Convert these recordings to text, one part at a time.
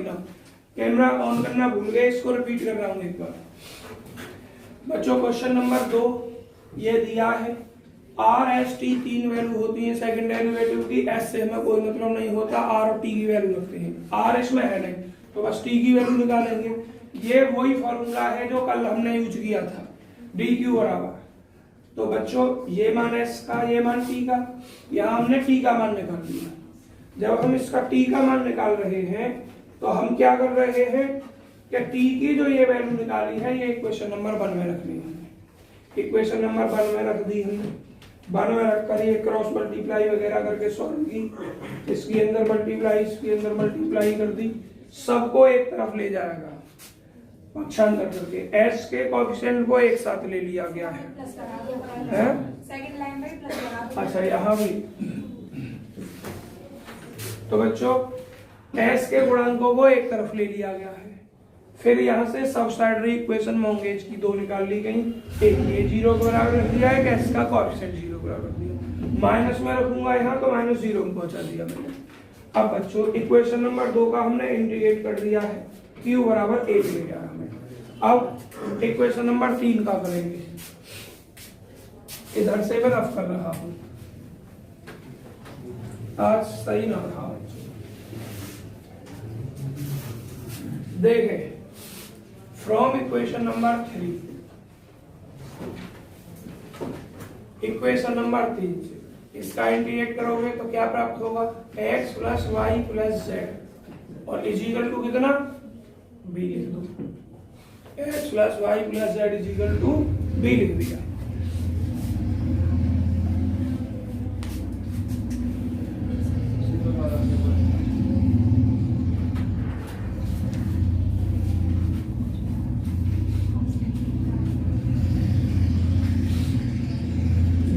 ना। Camera on करना भूल गए, इसको रिपीट कर रहा हूँ एक बार। बच्चों क्वेश्चन नंबर 2 ये दिया है, आर एस टी 3 वैल्यू होती है सेकंड डेरिवेटिव की, एस से हमें कोई मतलब नहीं होता, आर और टी की वैल्यू रखते हैं, आर इसमें है नहीं तो बस टी की वैल्यू निकालेंगे। ये वही फॉर्मूला है जो कल हमने यूज किया था, डी क्यू बराबर। तो बच्चों ये मान एस का, ये मान टी का, यहाँ हमने टी का मान निकाल लिया। जब हम इसका टी का मान निकाल रहे हैं तो हम क्या कर रहे हैं कि टी की जो ये वैल्यू निकाली है ये इक्वेशन नंबर 1 में रखनी है। इक्वेशन नंबर 1 में रख दी हमने, 1 में रख कर ये क्रॉस मल्टीप्लाई वगैरह करके सॉल्व की, इसके अंदर मल्टीप्लाई, इसके अंदर मल्टीप्लाई कर दी, सबको एक तरफ ले जाएगा पक्षांतर करके, एस के कोएफिशिएंट को एक साथ ले लिया गया है। सेकंड लाइन में प्लस लगा दो। अच्छा यहाँ भी, तो बच्चों एस के गुणांकों को एक तरफ ले लिया गया है। फिर यहाँ से सबस्टाइडरी इक्वेशन मोंगेज की 2 निकाल ली गई, एक ये 0 के बराबर रख दिया है, एक एस का कोएफिशिएंट 0 के बराबर रख दिया, माइनस में रखूंगा यहाँ तो माइनस 0 में पहुंचा दिया मैंने। अब बच्चों इक्वेशन नंबर 2 का हमने इंटीग्रेट कर दिया है, q बराबर 1 ले गया हमें। अब इक्वेशन नंबर 3 का करेंगे, इधर से मैं रफ कर रहा हूं, आज सही ना रहा। देखें from equation number 3, equation number 3 से इसका इंटीग्रेट करोगे तो क्या प्राप्त होगा, x plus Y plus Z और इजिकल टू कितना b लिख दो, x plus Y plus Z equal to b लिख दिया।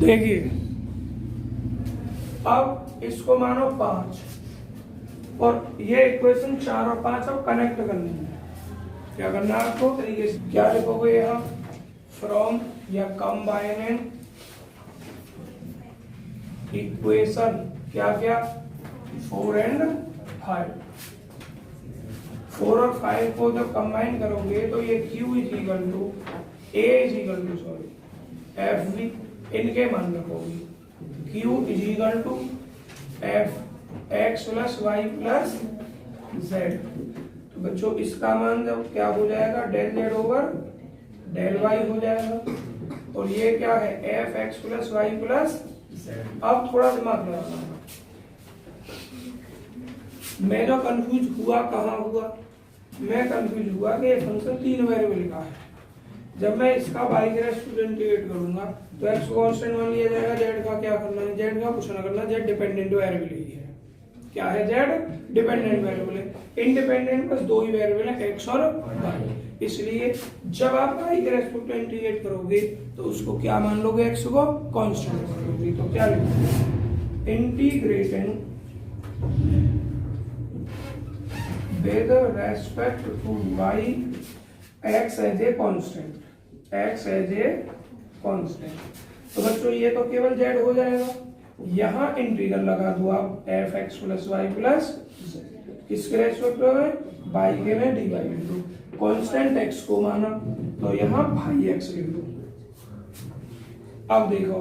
देखिए अब इसको मानो 5 और ये इक्वेशन 4 और 5 अब कनेक्ट करनी है। क्या करना है आपको, तरीके से क्या लिखोगे यहाँ, फ्रॉम या कंबाइनिंग इक्वेशन क्या क्या 4 एंड 5, 4 और 5 को जब कंबाइन करोगे तो ये q is equal to a is equal to sorry F भी इनके मान रखोगे, q is equal to F x plus Y plus Z. तो बच्चों इसका मान जब क्या हो जाएगा, del Z over del Y हो जाएगा, और ये क्या है F x plus Y plus Z. अब थोड़ा दिमाग लगाना, मैं जो कंफ्यूज हुआ कहाँ हुआ, मैं कंफ्यूज हुआ कि ये फंक्शन 3 वेरिएबल का है। जब मैं इसका बाई के रेस्ट इंटीग्रेट करूंगा तो x को कांस्टेंट मान लिया जाएगा, z का क्या करना है, z का कुछ ना करना, z डिपेंडेंट वेरिएबल ही है। क्या है, z डिपेंडेंट वेरिएबल है। इंडिपेंडेंट बस 2 ही वेरिएबल है, x और y। इसलिए जब आप y के रेस्पेक्ट में इंटीग्रेट करोगे तो उसको क्या मान लोगे, x को कांस्टेंट मान लोगे। तो क्या लिखोगे, integrating with respect to y x as a constant, x as a constant. तो बच्चों ये तो केवल z हो जाएगा, यहाँ इंटीग्रल लगा दो आप F x plus Y plus किसके रेस्पेक्ट में, बाई के में डी वाई लिख दो, कांस्टेंट x को माना तो यहाँ भाई x लिख दो। अब देखो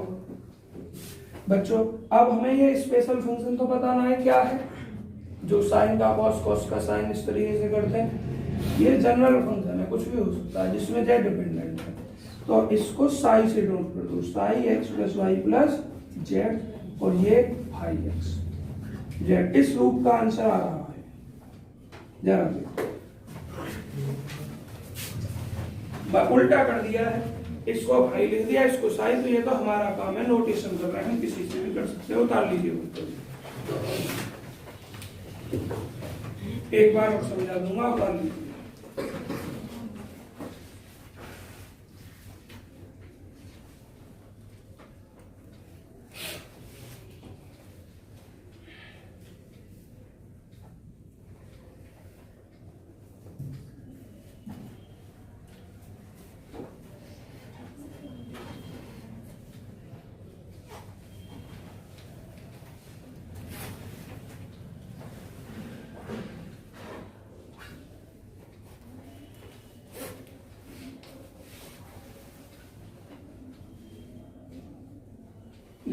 बच्चों, अब हमें ये स्पेशल फंक्शन तो बताना है क्या है, जो साइन का कॉस, कॉस का साइन इस तरीके से करते हैं। ये जनरल फंक्शन है, कुछ भी हो सकता है जिसमें z डिपेंडेंट है। तो इसको साई से नोट कर दो, psi X plus Y plus Z, और ये भाई एक्स जेड। इस रूप का आंसर आ रहा है, जरा उल्टा कर दिया है, इसको भाई लिख दिया, इसको साई। तो ये तो हमारा काम है, नोटेशन कर रहे हैं, किसी से भी कर सकते हो, उतार लीजिए। एक बार और समझा दूंगा, उतार लीजिए।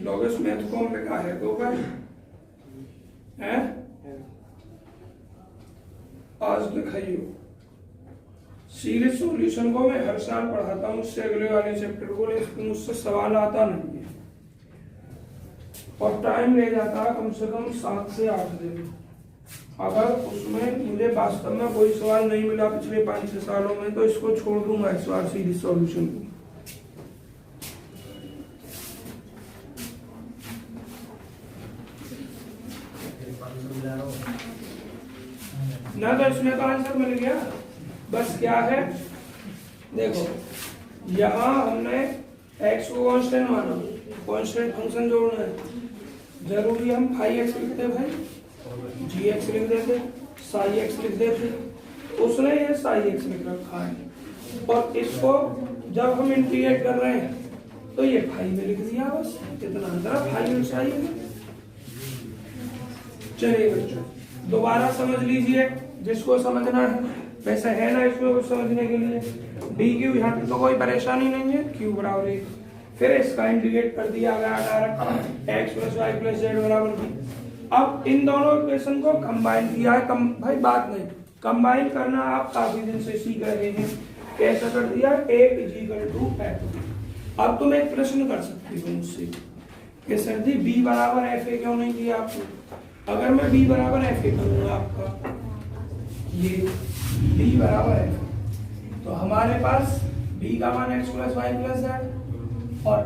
लॉगस मैथ फॉर्म में क्या है तो भाई हैं आज दिखाइयो सीरीज सॉल्यूशन को मैं हर साल पढ़ाता हूँ, उससे अगले वाले चैप्टर को, लेकिन उससे सवाल आता नहीं है और टाइम ले जाता है कम से कम 7 से 8 दिन। अगर उसमें मुझे वास्तव में कोई सवाल नहीं मिला पिछले 5-6 सालों में तो इसको छोड़ दूंगा इस बार सीरीज सॉल्यूशन को। ना तो इसमें का आंसर मिल गया, बस क्या है देखो यहाँ हमने x को कांस्टेंट माना, कांस्टेंट फंक्शन जोड़ना है, जरूरी हम फाई एक्स लिखते भाई, जी एक्स लिख देते, साई एक्स लिख देते, उसने ये साई एक्स लिख रखा है और इसको जब हम इंटीग्रेट कर रहे हैं तो ये फाई में लिख दिया, बस इतना अंतर फाई और साई है। चलिए बच्चों दोबारा समझ लीजिए जिसको समझना है, वैसे है ना इसमें कुछ समझने के लिए। डी क्यू यहाँ पे तो कोई परेशानी नहीं है, क्यू बराबर 1, फिर इसका इंटीग्रेट कर दिया गया direct X plus Y plus Z बराबर बी। अब इन दोनों इक्वेशन को कंबाइन किया है, भाई बात नहीं, कंबाइन करना आप काफी दिन से सीख रहे हैं, कैसा कर दिया, एक इज इक्वल टू एफ। अब तुम एक प्रश्न कर सकती हो मुझसे कि सर जी बी बराबर एफ ए क्यों नहीं किया आपने। अगर मैं बी बराबर एफ ए करूंगा आपका ये बी बराबर एफ, तो हमारे पास बी का मान X plus Y plus Z और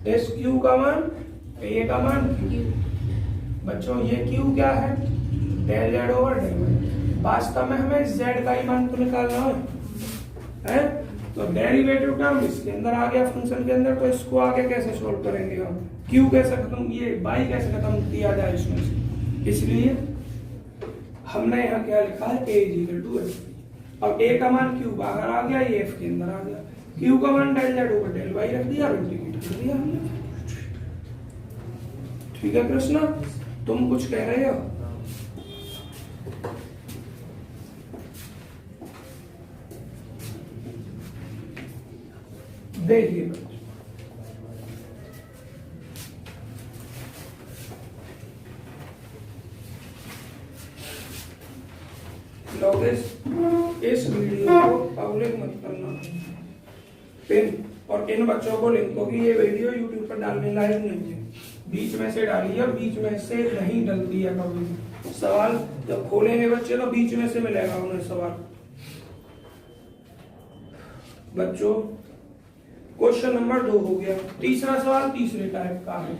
एस क्यू का मान ए का मान क्यू। बच्चों ये क्यू क्या है, del Z over del Y. वास्तव में हमें जेड का ही मान तो निकालना है तो डेरिवेटिव टर्म इसके अंदर आ गया फंक्शन के अंदर, तो इसको आगे कैसे सोल्व करेंगे हम, क्यू कैसे खत्म, ये बाई कैसे खत्म किया जाए इसमें से। इसलिए हमने यहाँ क्या लिखा है, ए इज इक्वल टू एफ। अब ए का मान क्यू बाहर आ गया, ये एफ के अंदर आ गया, क्यू का मान del Z over del Y रख दिया, इंटीग्रेट कर दिया हमने। ठीक है कृष्णा, तुम कुछ कह रहे हो। देखिए लोग इस वीडियो को पब्लिक मत करना, पिन और इन बच्चों को लिंको की ये वीडियो यूट्यूब पर डालने लायक नहीं है, बीच में से डाली है, बीच में से नहीं डलती है कभी। सवाल जब खोलेंगे बच्चे तो बीच में से मिलेगा उन्हें सवाल। बच्चों क्वेश्चन नंबर 2 हो गया, तीसरा सवाल तीसरे टाइप का है,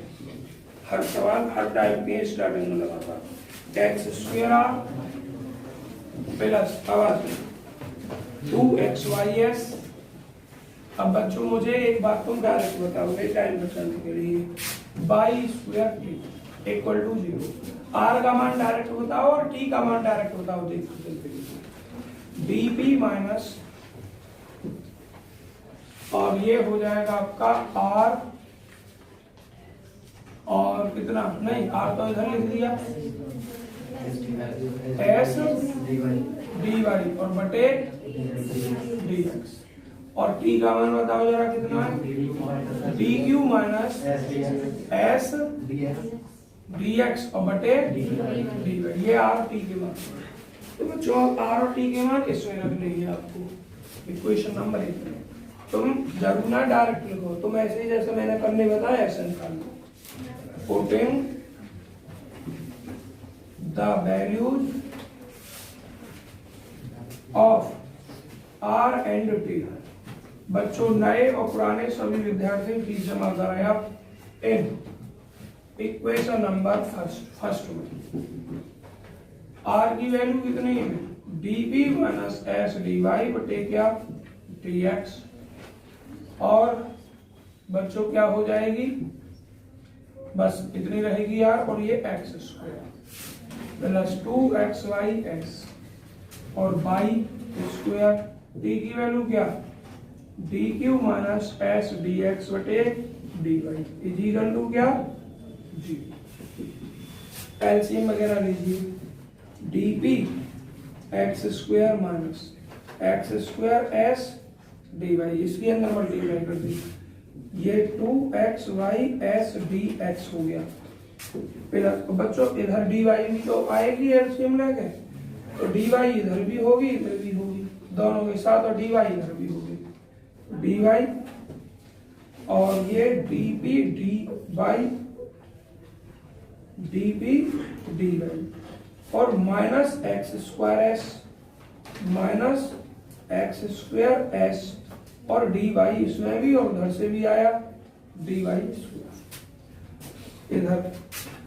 हर सवाल हर टाइप के स्टार्टिंग में लगातार x square are plus 2xys। अब बच्चों मुझे एक बात तुम डायरेक्ट बताओगे टाइम बचाने के लिए, Y square T equal to 0। R का मान डायरेक्ट बताओ और टी का मान डायरेक्ट बताओ, देखो बीपी माइनस, और ये हो जाएगा आपका आर और कितना, नहीं आर तो इधर लिख दिया, एस डी वाई और बटे डी एक्स, और टी का मान बताओ जरा कितना है, D q minus S d x और बटे डी वाई, ये आर टी के मान। तो बच्चों आर और टी के मान इसमें रखने हैं आपको इक्वेशन नंबर 1 में। तुम जरूर ना डायरेक्ट लिखो, तुम ऐसे ही जैसे मैंने करने बताया ऐसे निकाल लो। Putting the values of R and T. बच्चों नए और पुराने सभी विद्यार्थी फीस जमा कराए आप इन इक्वेशन नंबर फर्स्ट में। आर की वैल्यू कितनी है, DP minus S D Y बटे क्या टी एक्स, और बच्चों क्या हो जाएगी, बस इतनी रहेगी यार, और ये एक्स स्क्वायर प्लस 2xy(x) और y स्क्वायर, डी की वैल्यू क्या, d q minus S d x बटे d y is equal to क्या, जी। एलसीएम वगैरह लीजिए, d p x square minus x square s D y, इसके अंदर मल्टीप्लाई कर दी, ये 2xy s dx हो गया। प्लस बच्चों इधर dy भी तो आएगी एलसीएम लेके, तो dy इधर भी होगी इधर भी होगी, दोनों के साथ, और dy इधर भी होगी, dy और ये dp dy और माइनस एक्स स्क्वायर एस और dy इसमें भी और उधर से भी आया dy स्क्वायर इधर।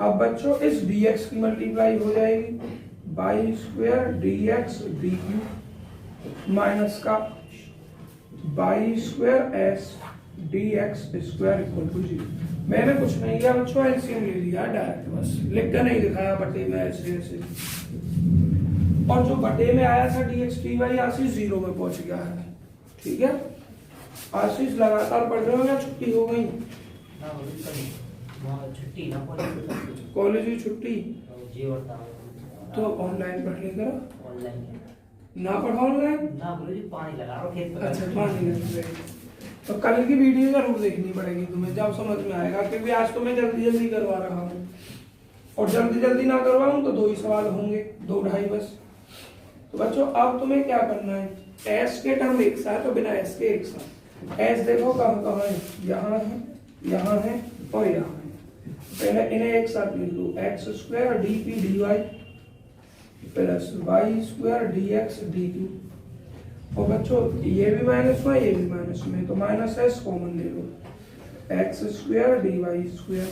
अब बच्चों इस dx की मल्टीप्लाई हो जाएगी by square dx dq minus का by square s dx square equal to 0। मैंने कुछ नहीं किया बच्चों, एलसीएम ले लिया डायरेक्ट, बस लिख कर नहीं दिखाया बटे में ऐसे ऐसे। और जो बटे में आया था dx dy आशीष 0 में पहुंच गया है। ठीक है आशीष, लगातार पढ़ रहे हो या छुट्टी हो गई? छुट्टी ना कॉलेज की छुट्टी जी होता तो ऑनलाइन पढ़ लेकर ऑनलाइन ना पढ़ो ऑनलाइन। ना बोलो जी पानी लगा रहा खेत में। अच्छा पानी लग रही, तो कल की वीडियो जरूर देखनी पड़ेगी तुम्हें, जब समझ में आएगा, क्योंकि आज तो मैं जल्दी जल्दी करवा रहा हूँ, और जल्दी जल्दी ना करवाऊँ तो 2 ही सवाल होंगे, 2-2.5 बस। तो बच्चों अब तुम्हें क्या करना है, एस के टर्म एक साथ और बिना एस के एक साथ। एस देखो कहाँ कहाँ है, यहाँ है, यहाँ है और यहाँ है। पहले इन्हें एक साथ लिख लो, x square D P D Y plus Y square D x D q. और बच्चों ये भी माइनस में ये भी माइनस में, तो माइनस एस कॉमन ले लो, x square D Y square,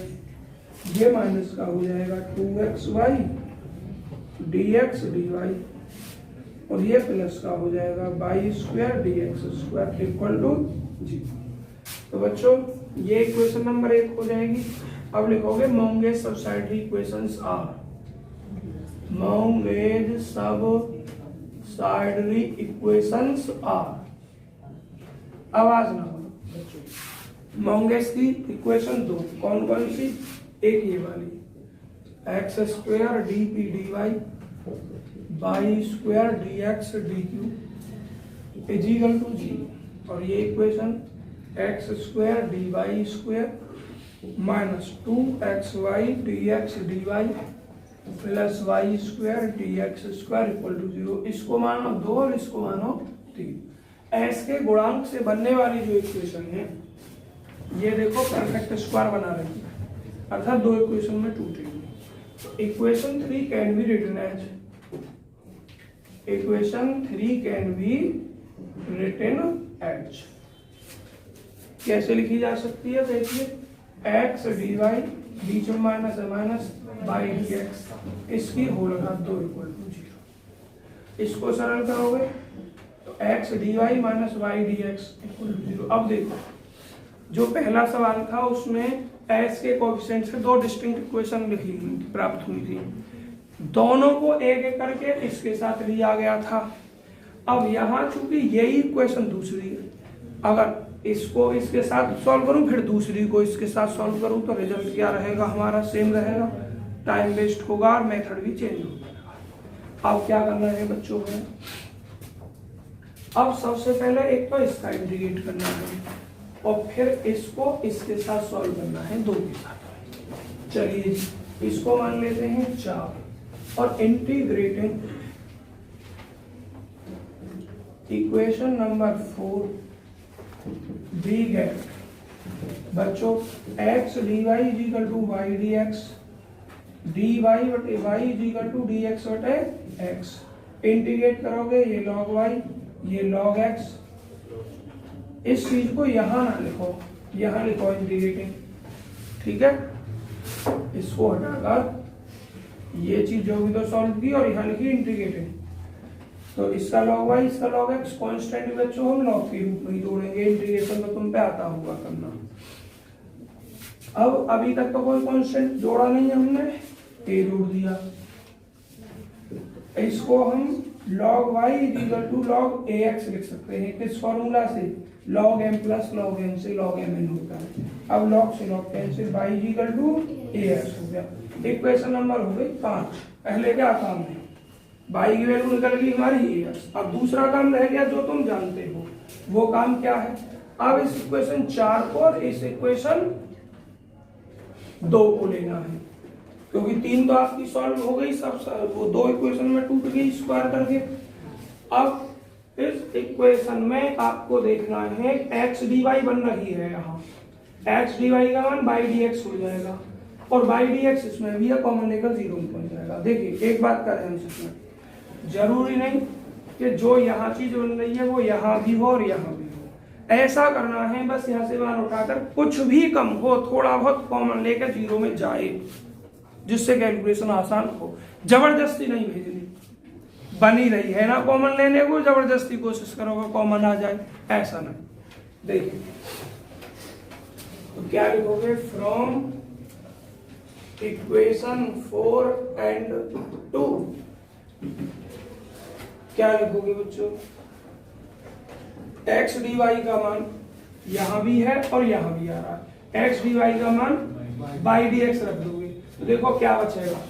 ये माइनस का हो जाएगा 2xy D x D Y, और ये प्लस का हो जाएगा Y square D x square equal to 0। तो बच्चों ये इक्वेशन नंबर 1 हो जाएगी। अब लिखोगे Monge's subsidiary equations are, Monge's subsidiary equations are. आवाज ना हो। मोंगेज की इक्वेशन 2 कौन कौन सी, एक ये वाली X square D P D Y Y square D x D Q equal to 0, और ये equation X square D Y square minus 2xy dx dy plus Y square dx square equal to 0। इसको मानो 2 और इसको मानो 3। S के गुणांक से बनने वाली जो इक्वेशन है ये देखो परफेक्ट स्क्वायर बना रही है, अर्थात 2 इक्वेशन में टूटेगी। तो equation 3 can be written as, equation 3 can be written as कैसे लिखी जा सकती है, देखिए एक्स डी वाई बीच में माइनस है माइनस बाई डी एक्स, इसकी होल घात 2 इक्वल टू 0। इसको सरल करोगे तो X D Y minus Y D X equal to 0। अब देखो जो पहला सवाल था उसमें एस के कोएफिशिएंट से 2 डिस्टिंक्ट इक्वेशन लिखी प्राप्त हुई थी, दोनों को एक एक करके इसके साथ लिया गया था। अब यहाँ चूंकि यही इक्वेशन दूसरी है, अगर इसको इसके साथ सॉल्व करूं फिर दूसरी को इसके साथ सॉल्व करूं तो रिजल्ट क्या रहेगा, हमारा सेम रहेगा, टाइम वेस्ट होगा और मेथड भी चेंज हो जाएगा। अब क्या करना है बच्चों में, अब सबसे पहले एक तो इसका इंटीग्रेट करना है और फिर इसको इसके साथ सॉल्व करना है 2 के साथ। चलिए इसको मान लेते हैं 4 और integrating equation number 4 d get बच्चों x D y equal to y D x, D Y बटे y equal to d x बटे एक्स। इंटीग्रेट करोगे ये लॉग वाई ये लॉग एक्स, इस चीज को यहां ना लिखो, यहां लिखो इंटीग्रेटिंग, ठीक है। इसको हटाकर ये चीज जो भी तो सॉल्व की और यहां लिखी इंटीग्रेटिंग, तो इसका log y इसका log x कांस्टेंट बच्चों हम log के रूप में जोड़ेंगे, इंटीग्रेशन तो तुम पे आता होगा करना। अब अभी तक तो कोई कांस्टेंट जोड़ा नहीं है हमने, a जोड़ दिया, इसको हम log y equal to log ax लिख सकते हैं, किस फॉर्मूला से, log m plus log n से log mn होता है। अब log से log cancel, y equal to ax हो गया। इक्वेशन नंबर हो गई 5। पहले क्या काम है, y की वैल्यू निकल गई हमारी ax। अब दूसरा काम रह गया जो तुम जानते हो, वो काम क्या है, अब इस इक्वेशन 4 को और इस इक्वेशन 2 को लेना है, क्योंकि 3 तो आपकी सॉल्व हो गई, सब वो 2 इक्वेशन में टूट गई स्क्वायर करके। अब इस इक्वेशन में आपको देखना है एक्स डी वाई बन रही है, यहाँ एक्स डी वाई का मान बाई डी एक्स हो जाएगा, और बाई डी एक्स इसमें भी कॉमन लेकर 0 में बन जाएगा। देखिए एक बात का ध्यान रखना, जरूरी नहीं कि जो यहाँ चीज बन रही है वो यहाँ भी हो और यहाँ भी हो, ऐसा करना है बस यहाँ से मान उठाकर कुछ भी कम हो, थोड़ा बहुत कॉमन लेकर 0 में जाए, जिससे कैलकुलेशन आसान हो। जबरदस्ती नहीं भेजनी, बनी रही है ना कॉमन लेने को, जबरदस्ती कोशिश करोगे कॉमन आ जाए, ऐसा नहीं। देखिए तो क्या लिखोगे, फ्रॉम इक्वेशन 4 एंड 2 क्या लिखोगे बच्चों, एक्स डी वाई का मान यहां भी है और यहां भी आ रहा है, एक्स डी वाई का मान बाई डी एक्स रख दोगे तो देखो क्या बचेगा,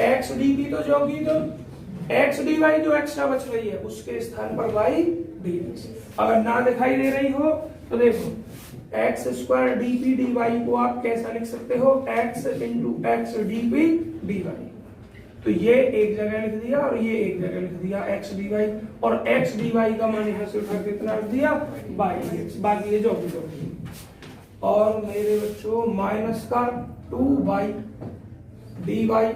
एक्स डी की तो जो की तो एक्स डी वाई जो एक्स्ट्रा बच रही है उसके स्थान पर वाई डी एक्स। अगर ना दिखाई दे रही हो तो देखो X square D P D Y को आप कैसा लिख सकते हो, X into X D P D Y. तो ये एक जगह लिख दिया और ये एक जगह लिख दिया एक्स डी वाई, और एक्स डी वाई का मान यहाँ से उठा कितना लिख दिया, बाई डी एक्स, बाकी ये जो भी। और मेरे बच्चों माइनस का 2 बाई डी वाई,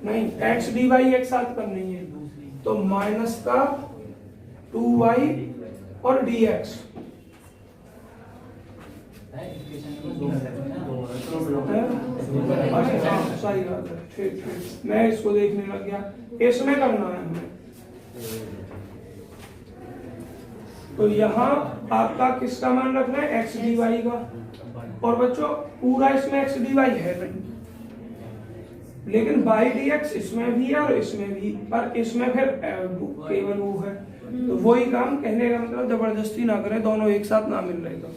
नहीं एक्स डी वाई एक साथ करनी है, तो माइनस का 2 वाई और डी एक्स। सही बात है, ठीक, मैं इसको देखने लग गया, इसमें करना है हमें। तो यहाँ आपका किसका मान रखना है, एक्स डी वाई का, और बच्चों पूरा इसमें एक्स डी वाई है नहीं, लेकिन बाई डी एक्स इसमें भी है और इसमें भी, पर इसमें फिर केवल वो है। तो वही काम कहने का मतलब जबरदस्ती ना करें, दोनों एक साथ ना मिल रहे तो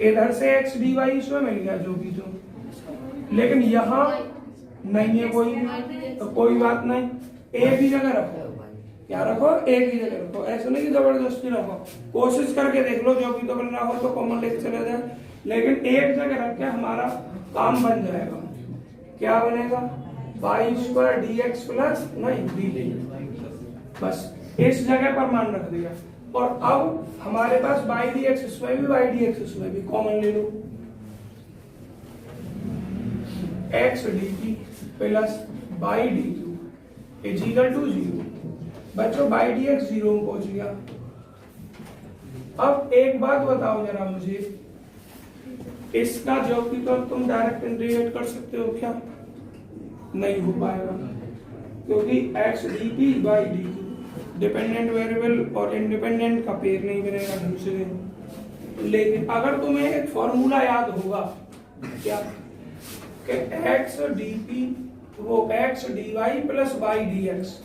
इधर से एक्स डी वाई इसमें मिल गया जो भी जो, लेकिन यहाँ नहीं है कोई भी, तो कोई बात नहीं, एक ही जगह रखो, क्या रखो, एक ही जगह रखो, ऐसा नहीं कि जबरदस्ती रखो, कोशिश करके देख लो, जो भी तो बन रहा हो तो कॉमन लेके चले जाए, लेकिन एक जगह रख के हमारा काम बन जाएगा। क्या बनेगा, by square D x plus नहीं डी डी, बस इस जगह पर मान रख दिया। और अब हमारे पास बाई डी एक्स इसमें भी, बाई डी एक्स इसमें भी, कॉमन ले लो, x d t plus by d q is equal to 0। बच्चों बाई डी एक्स 0 में पहुंच गया। अब एक बात बताओ जरा मुझे, इसका जो कि तो तुम डायरेक्ट इंटीग्रेट कर सकते हो क्या, नहीं हो पाएगा, क्योंकि x D P by d Q dependent variable और इंडिपेंडेंट का पेयर नहीं बनेगा ढंग से। लेकिन अगर तुम्हें एक फॉर्मूला याद होगा क्या, कि एक्स डी पी वो X D Y plus by D X,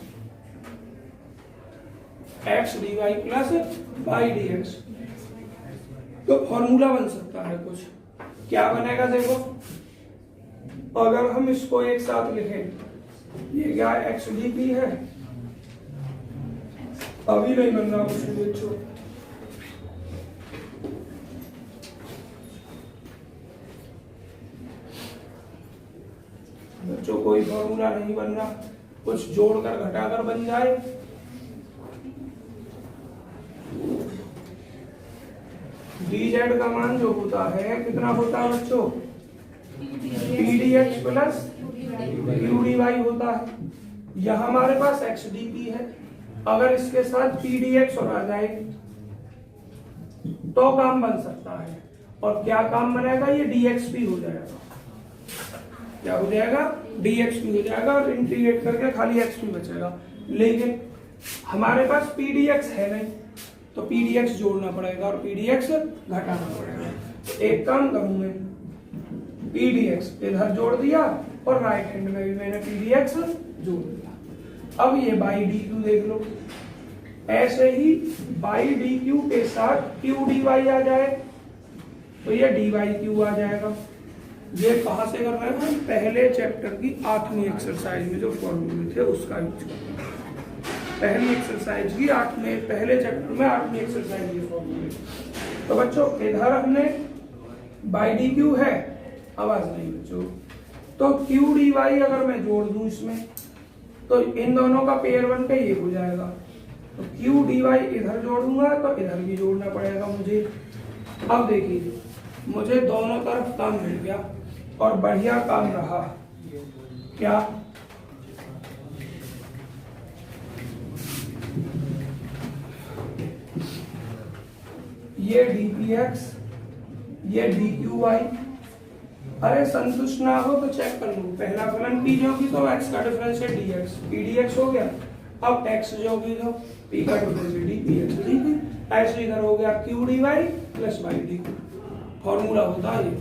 X D Y plus by D X, तो फॉर्मूला बन सकता है कुछ। क्या बनेगा देखो, अगर हम इसको एक साथ लिखें, ये क्या एक्स डी पी है, अभी नहीं बन रहा कुछ भी बच्चों, बच्चों कोई फॉर्मूला नहीं बन रहा, कुछ जोड़कर घटाकर बन जाए। dz का मान जो होता है कितना होता है बच्चों, pdx प्लस qdy होता है। यहाँ हमारे पास xdp है, अगर इसके साथ pdx और आ जाए तो काम बन सकता है। और क्या काम बनेगा, ये dxp हो जाएगा, क्या हो जाएगा, dxp हो जाएगा, और इंटीग्रेट करके खाली xp बचेगा। लेकिन हमारे पास pdx है नहीं, तो pdx जोड़ना पड़ेगा और pdx घटाना पड़ेगा। तो एक काम करूं मैं, pdx इधर जोड़ दिया और राइट हैंड में भी मैंने pdx जोड़ दिया। अब ये बाई डी क्यू देख लो, ऐसे ही बाई डी क्यू के साथ क्यू डी वाई आ जाए तो ये डी वाई क्यू आ जाएगा। ये कहाँ से कर रहे हैं, पहले चैप्टर की 8वीं एक्सरसाइज में जो फॉर्मूले थे उसका यूज कर रहे हैं। पहली एक्सरसाइज की 8वें पहले चैप्टर में 8वीं एक्सरसाइज के फॉर्मूले। तो बच्चों इधर हमने बाई डी क्यू है, आवाज नहीं बच्चों, तो क्यू डी वाई अगर मैं जोड़ दूं इसमें तो इन दोनों का पेयर बन के ये हो जाएगा। तो क्यू डी वाई इधर जोड़ूंगा तो इधर भी जोड़ना पड़ेगा मुझे। अब देखिए मुझे दोनों तरफ काम मिल गया और बढ़िया काम रहा। क्या ये डी पी एक्स ये डी क्यू वाई, अरे संतुष्ट ना हो तो चेक कर लो। पहला फलन पी जो की तो एक्स का डिफरेंस है d x, P D x हो गया। अब एक्स जो की तो पी का डिफरेंस है डी पी एक्स, ठीक है। ऐसे इधर हो गया Q D Y plus Y D Q, formula होता है ये,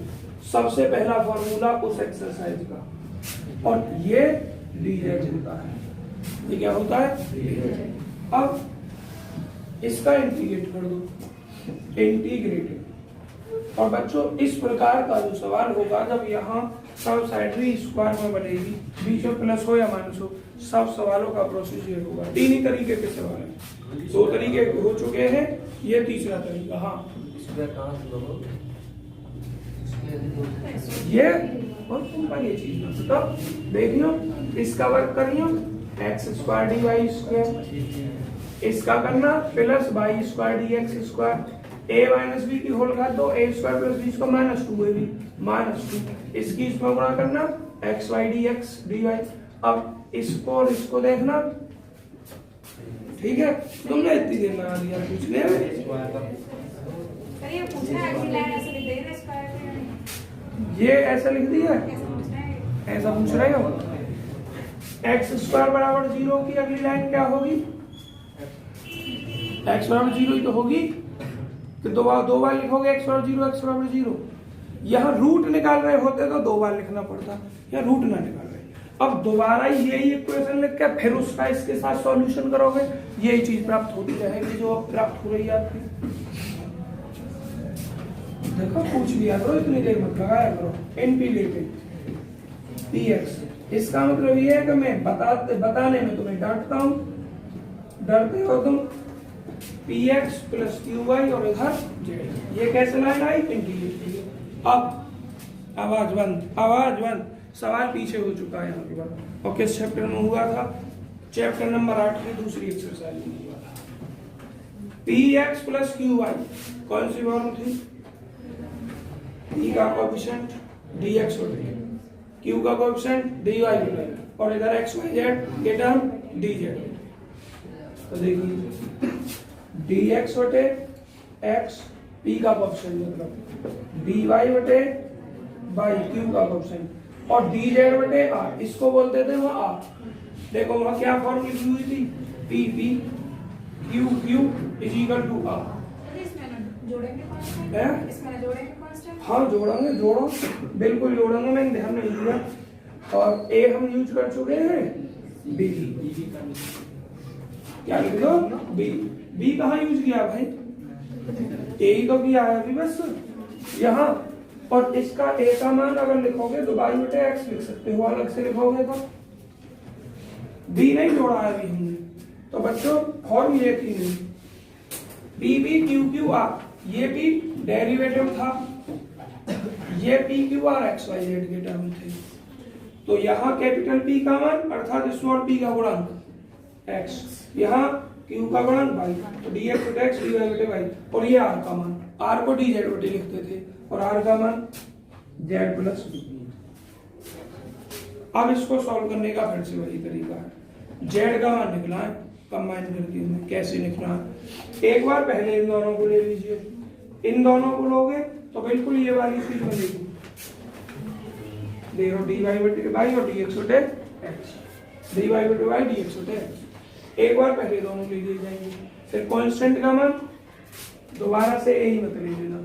सबसे पहला फॉर्मूला उस एक्सरसाइज का। और ये डी जेड होता है, ये क्या होता है। अब इसका इंटीग्रेट कर दो, इंटीग्रेटेड। और बच्चों इस प्रकार का जो सवाल होगा जब यहाँ सब साइड स्क्वायर में बनेगी, बीच में प्लस हो या माइनस हो, सब सवालों का प्रोसीजर होगा। तीन ही तरीके के सवाल हैं, दो तरीके हो चुके हैं, ये तीसरा तरीका। हाँ ये और सिंपल ये चीज तो देखियो, इसका वर्क करियो x square D Y square, इसका करना plus Y square D x square, a minus b की होल घात दो, ए स्क्वायर प्लस बी इसको minus two a b minus two, इसकी इसमें गुणा करना x y D x D y. अब इसको और इसको देखना, ठीक है। तुमने इतनी देर लगा दिया पूछने में। सर ये पूछ रहा है कि लाइन ऐसे लिख देना स्क्वायर में, ये ऐसा लिख दिया, कैसे पूछ रहा है? ऐसा पूछ रहे हो। एक्स स्क्वायर बराबर 0 की अगली लाइन क्या होगी, एक्स बराबर 0 ही तो होगी, तो दो बार लिखोगे एक्स बराबर 0 एक्स बराबर 0। यहाँ रूट निकाल रहे होते तो दो बार लिखना पड़ता, या रूट ना निकाल रहे। अब दोबारा यही इक्वेशन लिख के फिर उसका इसके साथ सॉल्यूशन करोगे, यही चीज प्राप्त होती रहेगी जो अब प्राप्त हो रही है आपकी। देखो पूछ लिया करो, इतनी देर मत लगाया करो। इंटीग्रेटेड पी एक्स, इसका मतलब ये है कि मैं बताने में तुम्हें डांटता हूँ, डरते हो तुम। P X plus Q Y और इधर जेड, ये कैसे लाइन आई, इंटीग्रेटेड। अब आवाज बंद, आवाज बंद। सवाल पीछे हो चुका है यहाँ के बाद, और किस चैप्टर में हुआ था, चैप्टर नंबर 8 की दूसरी एक्सरसाइज में हुआ था। P X plus Q Y कौन सी फॉर्म थी, पी का कोएफिशिएंट डी एक्स बटे क्यू का कोएफिशिएंट डी वाई बटे, और इधर एक्स वाई जेड ये टर्म डी जेड। तो देखिए डी एक्स बटे एक्स पी का कोएफिशिएंट मतलब डी वाई बटे बाई क्यू का कोएफिशिएंट, और डी जेड बटे आर, इसको बोलते थे वहां आर। देखो वहां क्या फॉर्म लिखी हुई थी, P P Q Q is equal to R. इसमें जोड़ेंगे कांस्टेंट, हैं? इसमें जोड़ेंगे कांस्टेंट। हाँ जोड़ेंगे, जोड़ो बिल्कुल जोड़ेंगे, मैंने ध्यान नहीं दिया। और ए हम यूज कर चुके हैं, बी क्या लिख दो, बी। बी कहाँ यूज किया भाई, ए ही तो किया है अभी बस यहाँ। और इसका ए का मान अगर लिखोगे तो बाई बटे एक्स लिख सकते हो, अलग से लिखोगे तो। बी नहीं जोड़ा है अभी हमने, तो बच्चों फॉर्म ये थी नहीं, B B Q Q R, ये भी डेरिवेटिव था, ये P Q R X Y Z के टर्म थे। तो यहाँ कैपिटल पी का मान अर्थात स्मॉल पी का गुणांक एक्स, यहाँ क्यू का गुणांक वाई, तो डी एक्स बटे एक्स डी वाई बटे वाई, और ये आर का मान, आर को डी जेड बटे लिखते थे, और आर का मान जेड प्लस बी। अब इसको सॉल्व करने का फिर से वही तरीका है, जेड का मान निकला है कंबाइन करके, कैसे निकला है। एक बार पहले इन दोनों को ले लीजिए, इन दोनों को लोगे तो बिल्कुल ये वाली चीज बनेगी, देखो डी वाई बटे वाई और डी एक्स बटे एक्स, डी वाई बटे वाई डी एक्स बटे एक्स। एक बार पहले दोनों ले लिए जाएंगे, फिर कांस्टेंट का मान दोबारा से यही मत ले लेना,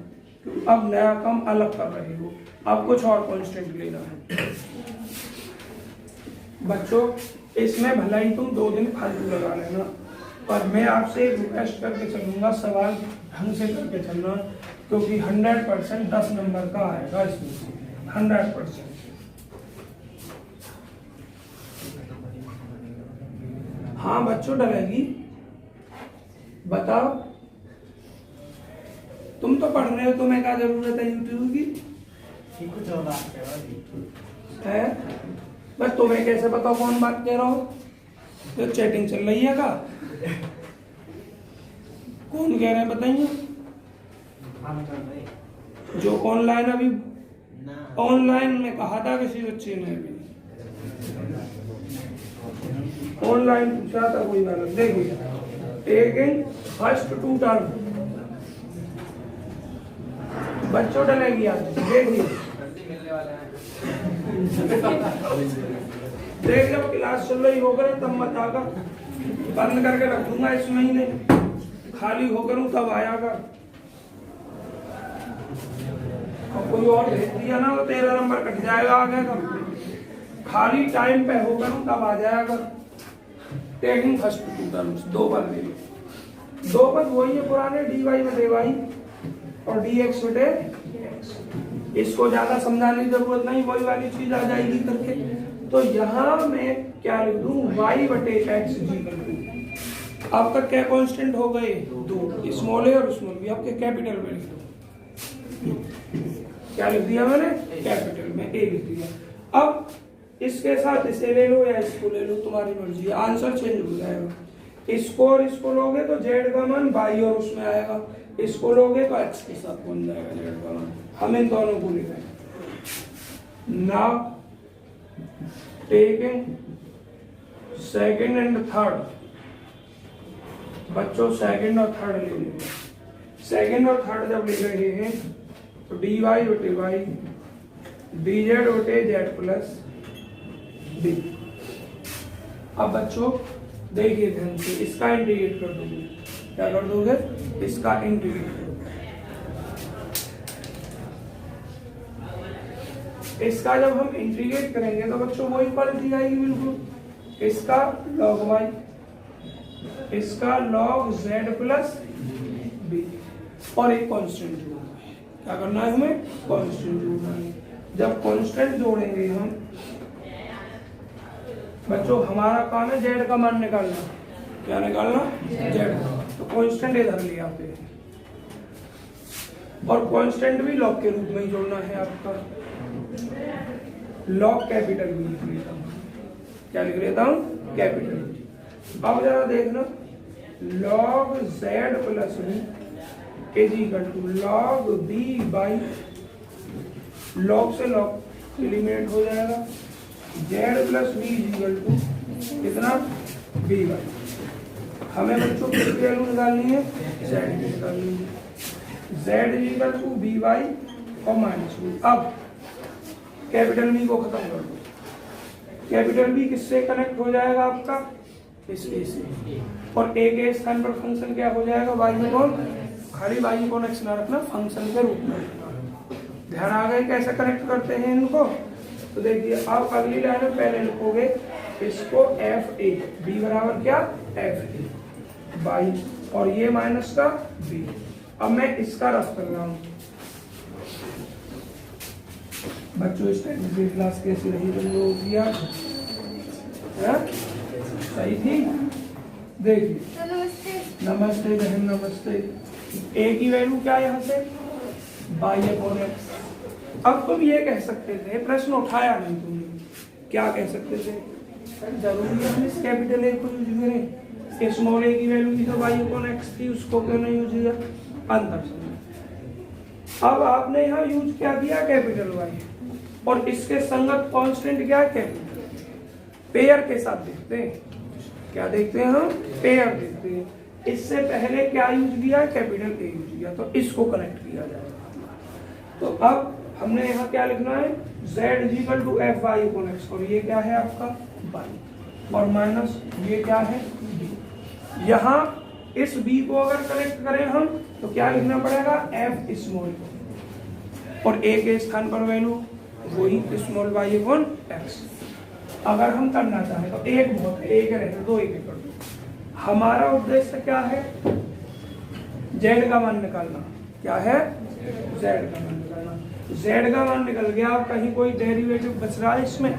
क्योंकि अब नया कम अलग कर रहे हो, अब कुछ और कांस्टेंट लेना है। बच्चों इसमें भला ही तुम 2 दिन फालतू लगा लेना, पर मैं आपसे रिक्वेस्ट करके चलूंगा, सवाल ढंग से करके चलना, क्योंकि 100% 10 नंबर का आएगा इसमें, 100%। हाँ बच्चों डलेगी, बताओ। तुम तो पढ़ रहे हो, तुम्हें क्या जरूरत है यूट्यूब की? कुछ और बात करो है बस तुम्हें कैसे बताओ कौन बात कह रहा हो? तो चैटिंग चल रही है का? कौन कह रहे हैं बताइए? हम कर रहे जो ऑनलाइन अभी ना ऑनलाइन में कहा था किसी बच्चे ने अभी ऑनलाइन पूछा था कोई बात। देखिए टेकिंग फर्स्ट टू टर्म बच्चों डलेगी आज। देखिए देख जब क्लास चल रही होकर तब मत आकर, बंद करके रख दूंगा इस महीने, खाली होकर हूँ तब आया कर। और कोई और भेज दिया ना तो 13 नंबर कट जाएगा आगे का। खाली टाइम पे होकर हूँ तब आ जाएगा। टेकिंग फर्स्ट टू टर्म्स, दो पद ले लो। दो पद वही है पुराने, dy बटे y और dx बटे x। इसको ज्यादा समझाने की जरूरत नहीं, वही वाली चीज आ जाएगी करके। तो यहाँ मैं क्या लिख दूं, y बटे x इक्वल टू, आपका क्या कांस्टेंट हो गए? दो, स्मॉल ए और स्मॉल बी, आपके कैपिटल में लिख दो। क्या लिख दिया मैंने? कैपिटल में ए लिख दिया। अब इसके साथ इसे ले लो या इसको ले लो, तुम्हारी मर्जी है, आंसर चेंज हो जाएगा। इसको और इसको लोगे तो जेड का मान बाई और उसमें आएगा, इसको लोगे तो एक्स के साथ बन जाएगा जेड का मान। हम इन दोनों को लिखें। Now taking second and third, बच्चों सेकंड और थर्ड ले लेंगे। सेकंड और थर्ड जब ले रहे हैं तो dy बटे y dz बटे z प्लस d। अब बच्चों देखिए ध्यान से, इसका इंटीग्रेट कर दोगे। क्या कर दोगे? इसका इंटीग्रेट कर दोगे। इसका जब हम इंटीग्रेट करेंगे तो बच्चों वही क्वालिटी आएगी बिल्कुल। इसका log y, इसका log z प्लस b, और एक कांस्टेंट जोड़ना है। क्या करना है हमें? कांस्टेंट जोड़ना है। जब कांस्टेंट जोड़ेंगे हम बच्चों, हमारा काम है जेड का मान निकालना। क्या निकालना? जेड का। तो कांस्टेंट इधर ले आते हैं, और कांस्टेंट भी लॉग के रूप में ही जोड़ना है आपका। लॉग कैपिटल भी लिख लेता हूँ। क्या लिख लेता हूँ? कैपिटल। अब जरा देखना, log z plus b is equal to log b by, log से लॉग एलिमिनेट हो जाएगा, z plus b is equal to कितना? B by. हमें बच्चों किसकी वैल्यू निकालनी है? जेड की निकालनी है। Z is equal to B Y और माइनस बी। अब कैपिटल बी को खत्म कर दो। कैपिटल बी किससे कनेक्ट हो जाएगा आपका? इस ए से। और ए के स्थान पर फंक्शन क्या हो जाएगा? वाई अपॉन, खाली वाई अपॉन एक्स ना रखना, फंक्शन के रूप में। ध्यान आ गए कैसे कनेक्ट करते हैं इनको? तो देखिए आप अगली लाइन में पहले लिखोगे इसको एफ ए, बी बराबर क्या? एफ ए बाई, और ये माइनस का बी। अब मैं इसका रफ कर रहा हूँ। बच्चों इस टाइम की क्लास कैसी रही तुम लोगों की यार? सही थी? देखिए नमस्ते बहन, नमस्ते। ए की वैल्यू क्या है यहाँ से? By upon x. अब तुम ये कह सकते थे, प्रश्न उठाया नहीं तुमने, क्या कह सकते थे? जरूरी है हम इस कैपिटल ए को यूज करें, स्मॉल ए की वैल्यू भी तो बाई अपॉन एक्स थी, उसको क्यों नहीं यूज किया? अंतर समझ। अब आपने यहाँ यूज क्या किया? कैपिटल वाई, और इसके संगत कांस्टेंट क्या है? कैपिटल। पेयर के साथ देखते हैं, क्या देखते हैं हम? पेयर देखते हैं। इससे पहले क्या यूज किया? कैपिटल ए यूज किया, तो इसको कनेक्ट किया जाएगा। तो अब हमने यहाँ क्या लिखना है? z is equal to F Y upon X, और ये क्या है आपका? बाई, और माइनस ये क्या है? b। यहाँ इस b को अगर कनेक्ट करें हम तो क्या लिखना पड़ेगा? f स्मॉल, और a के स्थान पर वैल्यू वही स्मॉल y अपॉन एक्स। अगर हम करना चाहें तो एक बहुत है, एक रहे दो एक कर दो। हमारा उद्देश्य क्या है? z का मान निकालना। क्या है? z का मान निकालना। z का मान निकल गया, अब कहीं कोई डेरिवेटिव बच रहा है इसमें?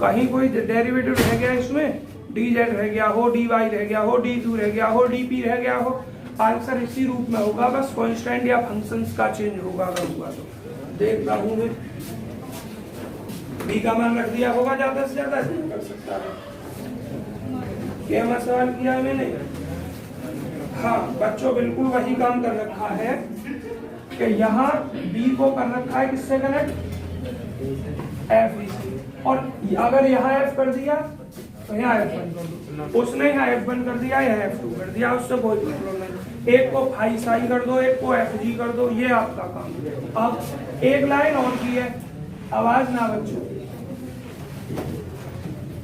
कहीं कोई डेरिवेटिव रह गया इसमें, डी जेड रह गया हो, डी वाई रह गया हो, डी क्यू रह गया हो, डी पी रह गया हो, आंसर इसी रूप में होगा, बस कांस्टेंट या फंक्शंस का चेंज होगा अगर हुआ तो। देख रहा हूँ मैं डी का मान रख दिया होगा ज्यादा से ज्यादा, कर सकता है। क्या सवाल किया है मैंने? हाँ बच्चों बिल्कुल वही काम कर रखा है कि यहाँ बी को कर रखा है किससे कनेक्ट, एफ से, और अगर यहाँ एफ कर दिया तो यहाँ एफ बन कर दो, उसने यहाँ एफ बन कर दिया, यहाँ एफ टू कर दिया, उससे कोई प्रॉब्लम नहीं। एक को फाई साई कर दो, एक को एफ जी कर दो, ये आपका काम है। अब एक लाइन और की है, आवाज ना बच्चों,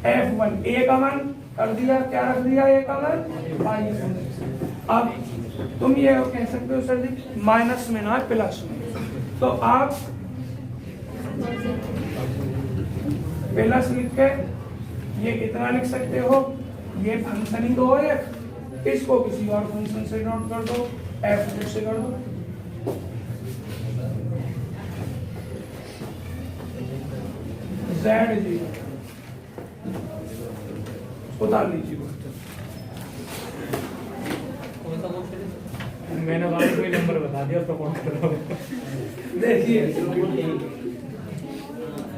F1 ए का मान कर दिया, क्या रख दिया ए का मान फाई। अब तुम ये कह सकते हो सर जी माइनस में ना प्लस में, तो आप प्लस लिख के ये कितना लिख सकते हो, ये फंक्शन ही तो है, इसको किसी और फंक्शन से नोट कर दो, f2 से कर दो। जेड जी उतार लीजिए, मैंने वाले कोई नंबर बता दिया उसको कौन कर रहा हूँ। देखिए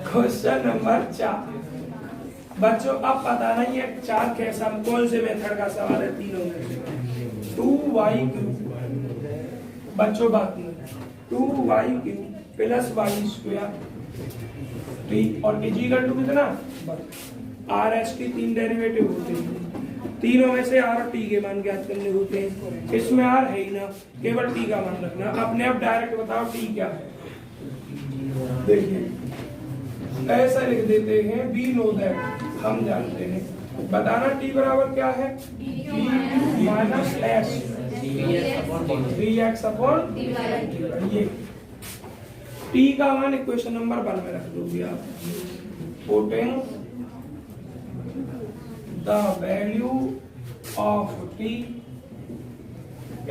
क्वेश्चन नंबर 4 बच्चों, अब पता नहीं है 4 कैसा कौन से मेथड का सवाल है, तीनों में से 2y³ बच्चों बात में 2y³ प्लस y² ठीक, और इक्वल टू कितना, आर एस की 3 डेरिवेटिव होते हैं, तीनों में से आर और टी के मान ज्ञात करने होते हैं। इसमें आर है ही ना, केवल टी का मान रखना, अपने आप डायरेक्ट बताओ टी क्या है। देखिए ऐसा लिख देते हैं, बी नो दैट हम जानते हैं, बताना टी बराबर क्या है, माइनस एस 3x अपॉन ये टी का मान इक्वेशन नंबर 1 में रख दोगे आप, putting the value of T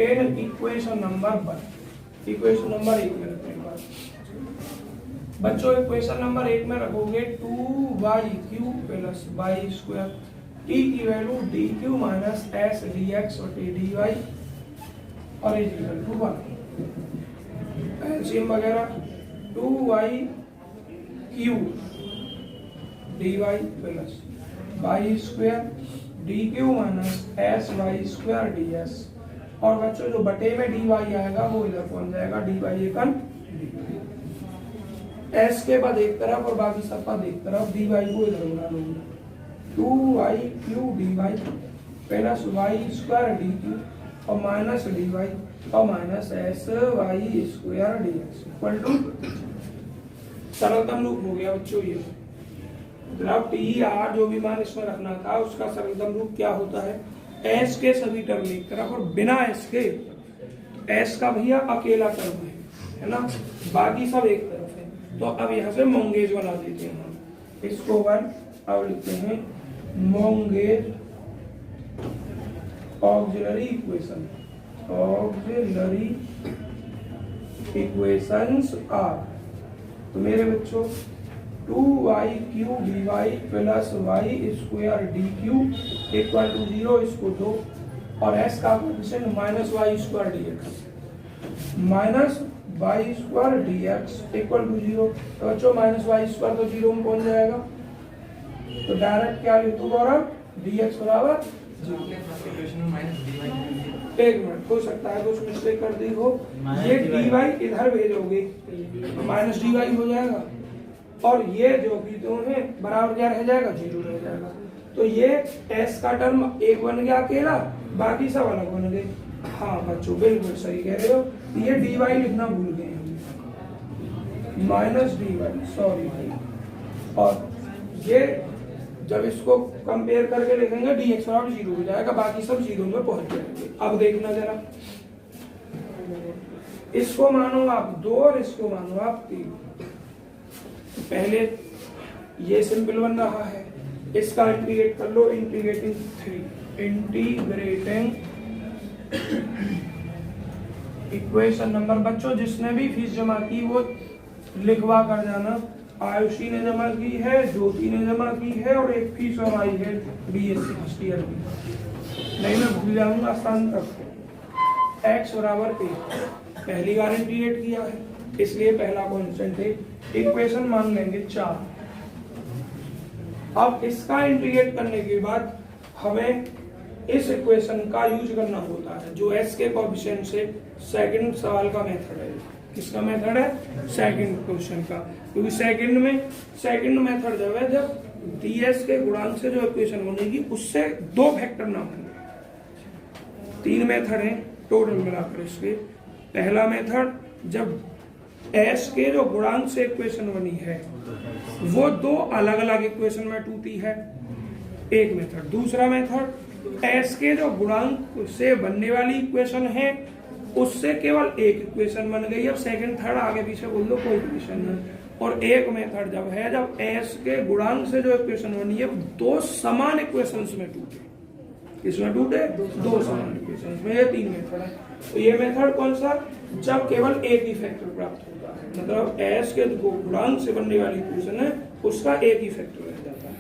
in equation number 1, equation number 1 में रखने के बाद बच्चों इक्वेशन नंबर 1 में रखोगे 2y³ प्लस y², टी की value dq minus s dx और dy और इक्वल टू 1, एलसीएम वगैरह 2y³ dy plus y² dq minus sy² ds, और बच्चों जो बटे में dy आएगा वो इधर पहुंच जाएगा, dy एकन s के बाद एक तरफ और बाकी सब पद एक तरफ, dy को इधर बना लूंगा 2y³ dy plus y² dq और माइनस dy और minus sy² dx equal to सरलतम रूप हो गया बच्चों। ये मतलब टी आर जो भी मान इसमें रखना था उसका सरलतम रूप क्या होता है, एस के सभी टर्म एक तरफ और बिना एस के, एस का भैया अकेला टर्म है ना, बाकी सब एक तरफ है। तो अब यहाँ से मोंगेज बना देते हैं हम, इसको 1 अब लिखते हैं Monge's auxiliary equation, auxiliary equations are, तो मेरे बच्चों 2y³ dy plus y² dq equal to 0, इसको 2 और s का coefficient minus y² dx minus y² dx equal to 0, तो बच्चों माइनस y² तो 0 में पहुंच जाएगा, तो डायरेक्ट क्या लिखो गौरव, dx बराबर 0। एक मिनट, हो सकता है कुछ मिस्टेक कर दी हो, ये dy इधर भेजोगे माइनस dy हो जाएगा, और ये जो भी दोनों है बराबर क्या रह जाएगा, 0 रह जाएगा। तो ये s का टर्म एक बन गया अकेला, बाकी सब अलग बन गए। हाँ बच्चों बिल्कुल सही कह रहे हो, ये dy लिखना भूल गए हम, माइनस dy सॉरी भाई, और ये जब इसको कंपेयर करके लिखेंगे dx बराबर 0 हो जाएगा, बाकी सब 0 में पहुंच जाएंगे। अब देखना जरा, इसको मानो आप 2 और इसको मानो आप 3, पहले ये सिंपल बन रहा है, इसका इंटीग्रेट कर लो, इंटीग्रेटिंग 3 इंटीग्रेटिंग इक्वेशन नंबर, बच्चों जिसने भी फीस जमा की वो लिखवा कर जाना, आयुषी ने जमा की है, ज्योति ने जमा की है और एक फीस और आई है BSc फर्स्ट ईयर की। नहीं मैं भूल जाऊंगा स्थान तक। x बराबर a पहली बार इंटीग्रेट किया है इसलिए पहला कांस्टेंट है। इक्वेशन मान लेंगे 4। अब इसका इंटीग्रेट करने के बाद हमें इस इक्वेशन का यूज करना होता है जो s के कोएफिशिएंट से सेकंड सवाल का मेथड है। किसका मेथड है? सेकंड क्वेश्चन का। क्योंकि सेकंड मेथड जब है जब ds के गुणांक से जो इक्वेशन बनेगी उससे 2 फैक्टर ना बने। 3 मेथड हैं टोटल मिलाकर इसके। पहला मेथड जब s के जो गुणांक से इक्वेशन बनी है वो 2 अलग अलग इक्वेशन में टूटी है, एक मेथड। दूसरा मेथड s के जो गुणांक से बनने वाली इक्वेशन है उससे केवल एक इक्वेशन बन गई। अब सेकंड थर्ड आगे पीछे बोल दो कोई इक्वेशन नहीं। और एक मेथड जब है जब s के गुणांक से जो इक्वेशन बनी है 2 समान इक्वेशंस में टूटे। किसमें टूटे? 2 समान इक्वेशंस में। ये 3 मेथड है। तो ये मेथड कौन सा? जब केवल एक ही फैक्टर प्राप्त होता है, मतलब s के गुणांक से बनने वाली इक्वेशन है उसका एक ही फैक्टर रह जाता है।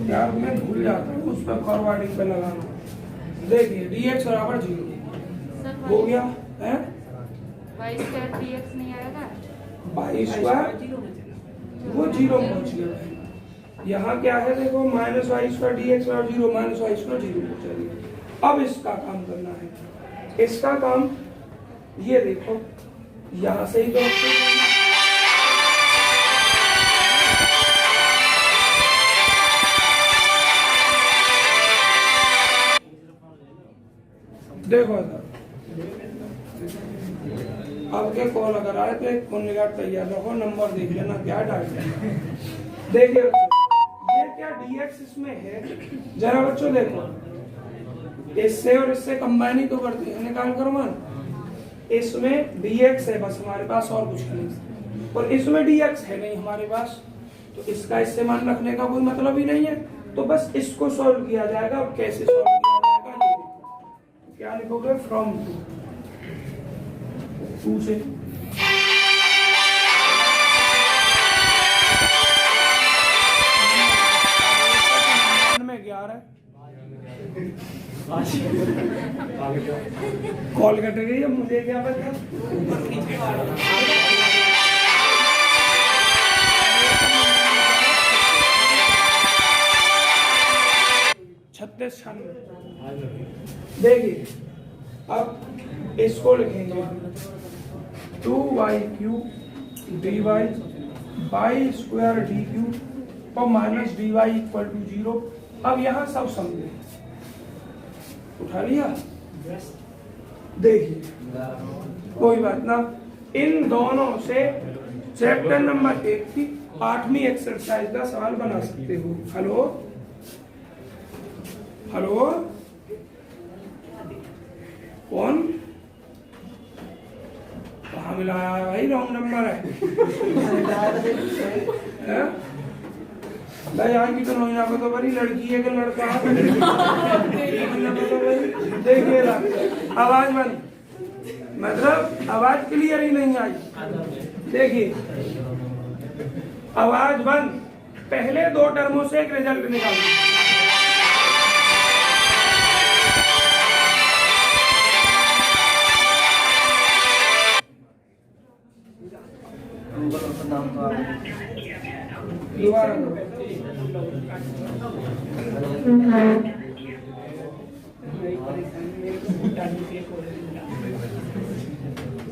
यार मैं भूल जाता हूँ उस पर फॉरवर्डिंग पे लगाना। देखिए dx बराबर 0 हो गया है। y स्क्वायर dx नहीं आएगा? y स्क्वायर वो 0 पहुंच गया। यहाँ क्या है देखो माइनस वाई स्क्वायर dx बराबर 0 माइनस वाई स्क्वायर 0 पहुंचा दिया। अब इसका काम करना है। इसका काम ये देखो यहाँ से ही तो देखो अब के कॉल अगर आए तो एक फोन निकाल तैयार रखो, नंबर देख लेना क्या डाल देना। देखिए ये क्या dx इसमें है, जरा बच्चों देखो इससे और इससे कंबाइन ही तो करते हैं, निकाल करो मान। इसमें dx है बस हमारे पास और कुछ नहीं, और इसमें dx है नहीं हमारे पास, तो इसका इससे मान रखने का कोई मतलब ही नहीं है। तो बस इसको सॉल्व किया जाएगा। अब कैसे सॉल्व किया जाएगा ये देखो। क्या लिखोगे? फ्रॉम 2 से में 11 कॉल कट गई है, मुझे क्या पता। 36 देखिए अब इसको लिखेंगे 2y cube dy by square D cube और माइनस dy इक्वल टू 0। अब यहाँ सब समझे, उठा लिया। देखिए कोई बात ना, इन दोनों से चैप्टर नंबर 1 की 8वीं एक्सरसाइज का सवाल बना सकते हो। हेलो हेलो कौन? कहाँ मिलाया है भाई? रॉन्ग नंबर है। की तो नोइना को तो बड़ी लड़की है कि लड़का है? देखिए आवाज बंद, मतलब आवाज क्लियर ही नहीं आई। देखिए आवाज बंद। पहले 2 टर्मों से एक रिजल्ट निकालिए। दोबारा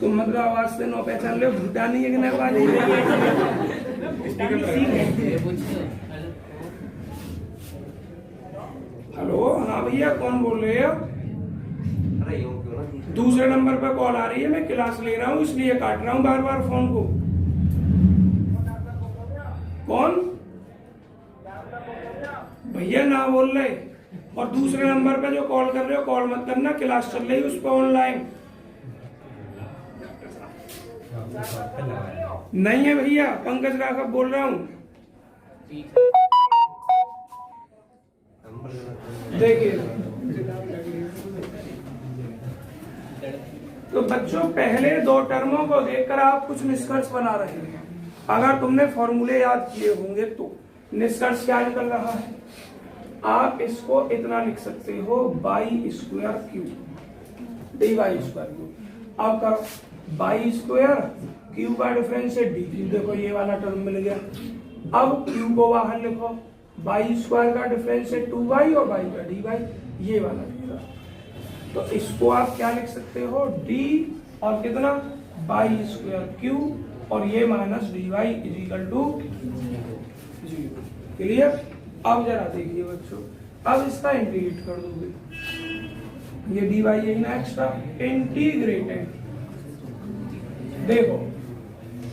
तुम मतलब आवाज से नो पहचान लो, भूटानी है कि नेपाली? हेलो हाँ भैया कौन बोल रहे हो? दूसरे नंबर पर कॉल आ रही है, मैं क्लास ले रहा हूँ इसलिए काट रहा हूँ बार बार फोन को। कौन भैया? ना बोल रहे, और दूसरे नंबर पे जो कॉल कर रहे हो कॉल मत करना, क्लास चल रही है उस पर ऑनलाइन। नहीं है भैया, पंकज राघव बोल रहा हूँ। देखिए तो बच्चों पहले दो टर्मों को देखकर आप कुछ निष्कर्ष बना रहे हैं। अगर तुमने फॉर्मूले याद किए होंगे तो निष्कर्ष क्या निकल रहा है? आप इसको इतना लिख सकते हो Y square Q D Y square Q. अब करो बाई स्क्वायर क्यू का डिफरेंस है डी क्यू। देखो ये वाला टर्म मिल गया। अब क्यू को बाहर लिखो, बाई स्क्वायर का डिफरेंस है 2y और y का dy, ये वाला दिया। तो इसको आप क्या लिख सकते हो d और कितना बाई स्क्वायर क्यू और ये minus dy is equal to 0। Clear? अब जरा देखिए बच्चों, अब इसका इंटीग्रेट कर दोगे, ये dy यही ना एक्स्ट्रा इंटीग्रेटेड। देखो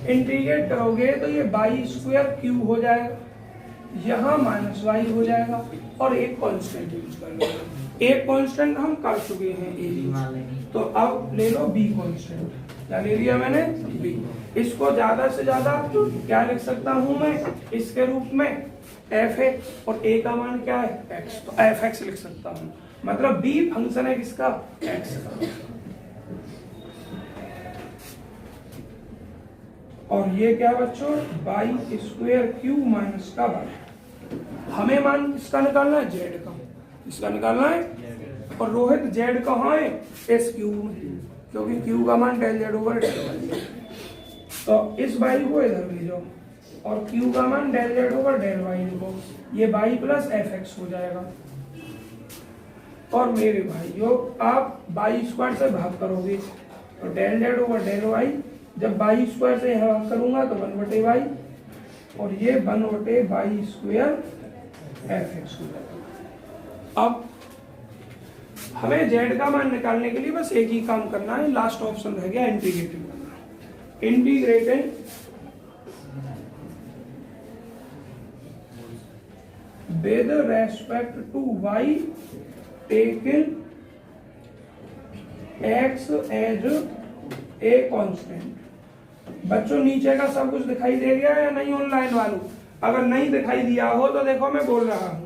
इंटीग्रेट करोगे तो ये बाई स्क्वायर क्यू हो जाएगा, यहाँ माइनस वाई हो जाएगा और एक कांस्टेंट यूज कर लेंगे। एक कांस्टेंट हम कर चुके हैं ए, तो अब ले लो बी कांस्टेंट। क्या ले लिया मैंने? बी। इसको ज्यादा से ज्यादा क्या लिख सकता हूं मैं इसके रूप में? एफ है और ए का मान क्या है? एक्स। तो एफ एक्स लिख सकता हूं, मतलब बी फंक्शन है किसका? एक्स का। और ये क्या बच्चों? बाई स्क्वायर क्यू माइनस का बाई। हमें मान किसका निकालना है? जेड का। किसका निकालना है? और रोहित जेड कहाँ है? एस क्यू में, क्योंकि क्यू का मान del Z over del y. तो इस बाई को इधर ले जाओ और क्यू का मान del Z over del y लिखो, ये बाई प्लस एफ एक्स हो जाएगा। और मेरे भाइयों आप बाई स्क्वायर से भाग करोगे तो del Z over del y, जब बाई स्क्वायर से यहाँ भाग करूंगा तो 1/y और ये 1/y स्क्वायर एफ एक्स हो जाएगा। अब हमें जेड का मान निकालने के लिए बस एक ही काम करना है, लास्ट ऑप्शन रह गया इंटीग्रेटिंग करना। Integrating with respect to y taking x as a constant. बच्चों नीचे का सब कुछ दिखाई दे गया या नहीं ऑनलाइन वालों? अगर नहीं दिखाई दिया हो तो देखो मैं बोल रहा हूं,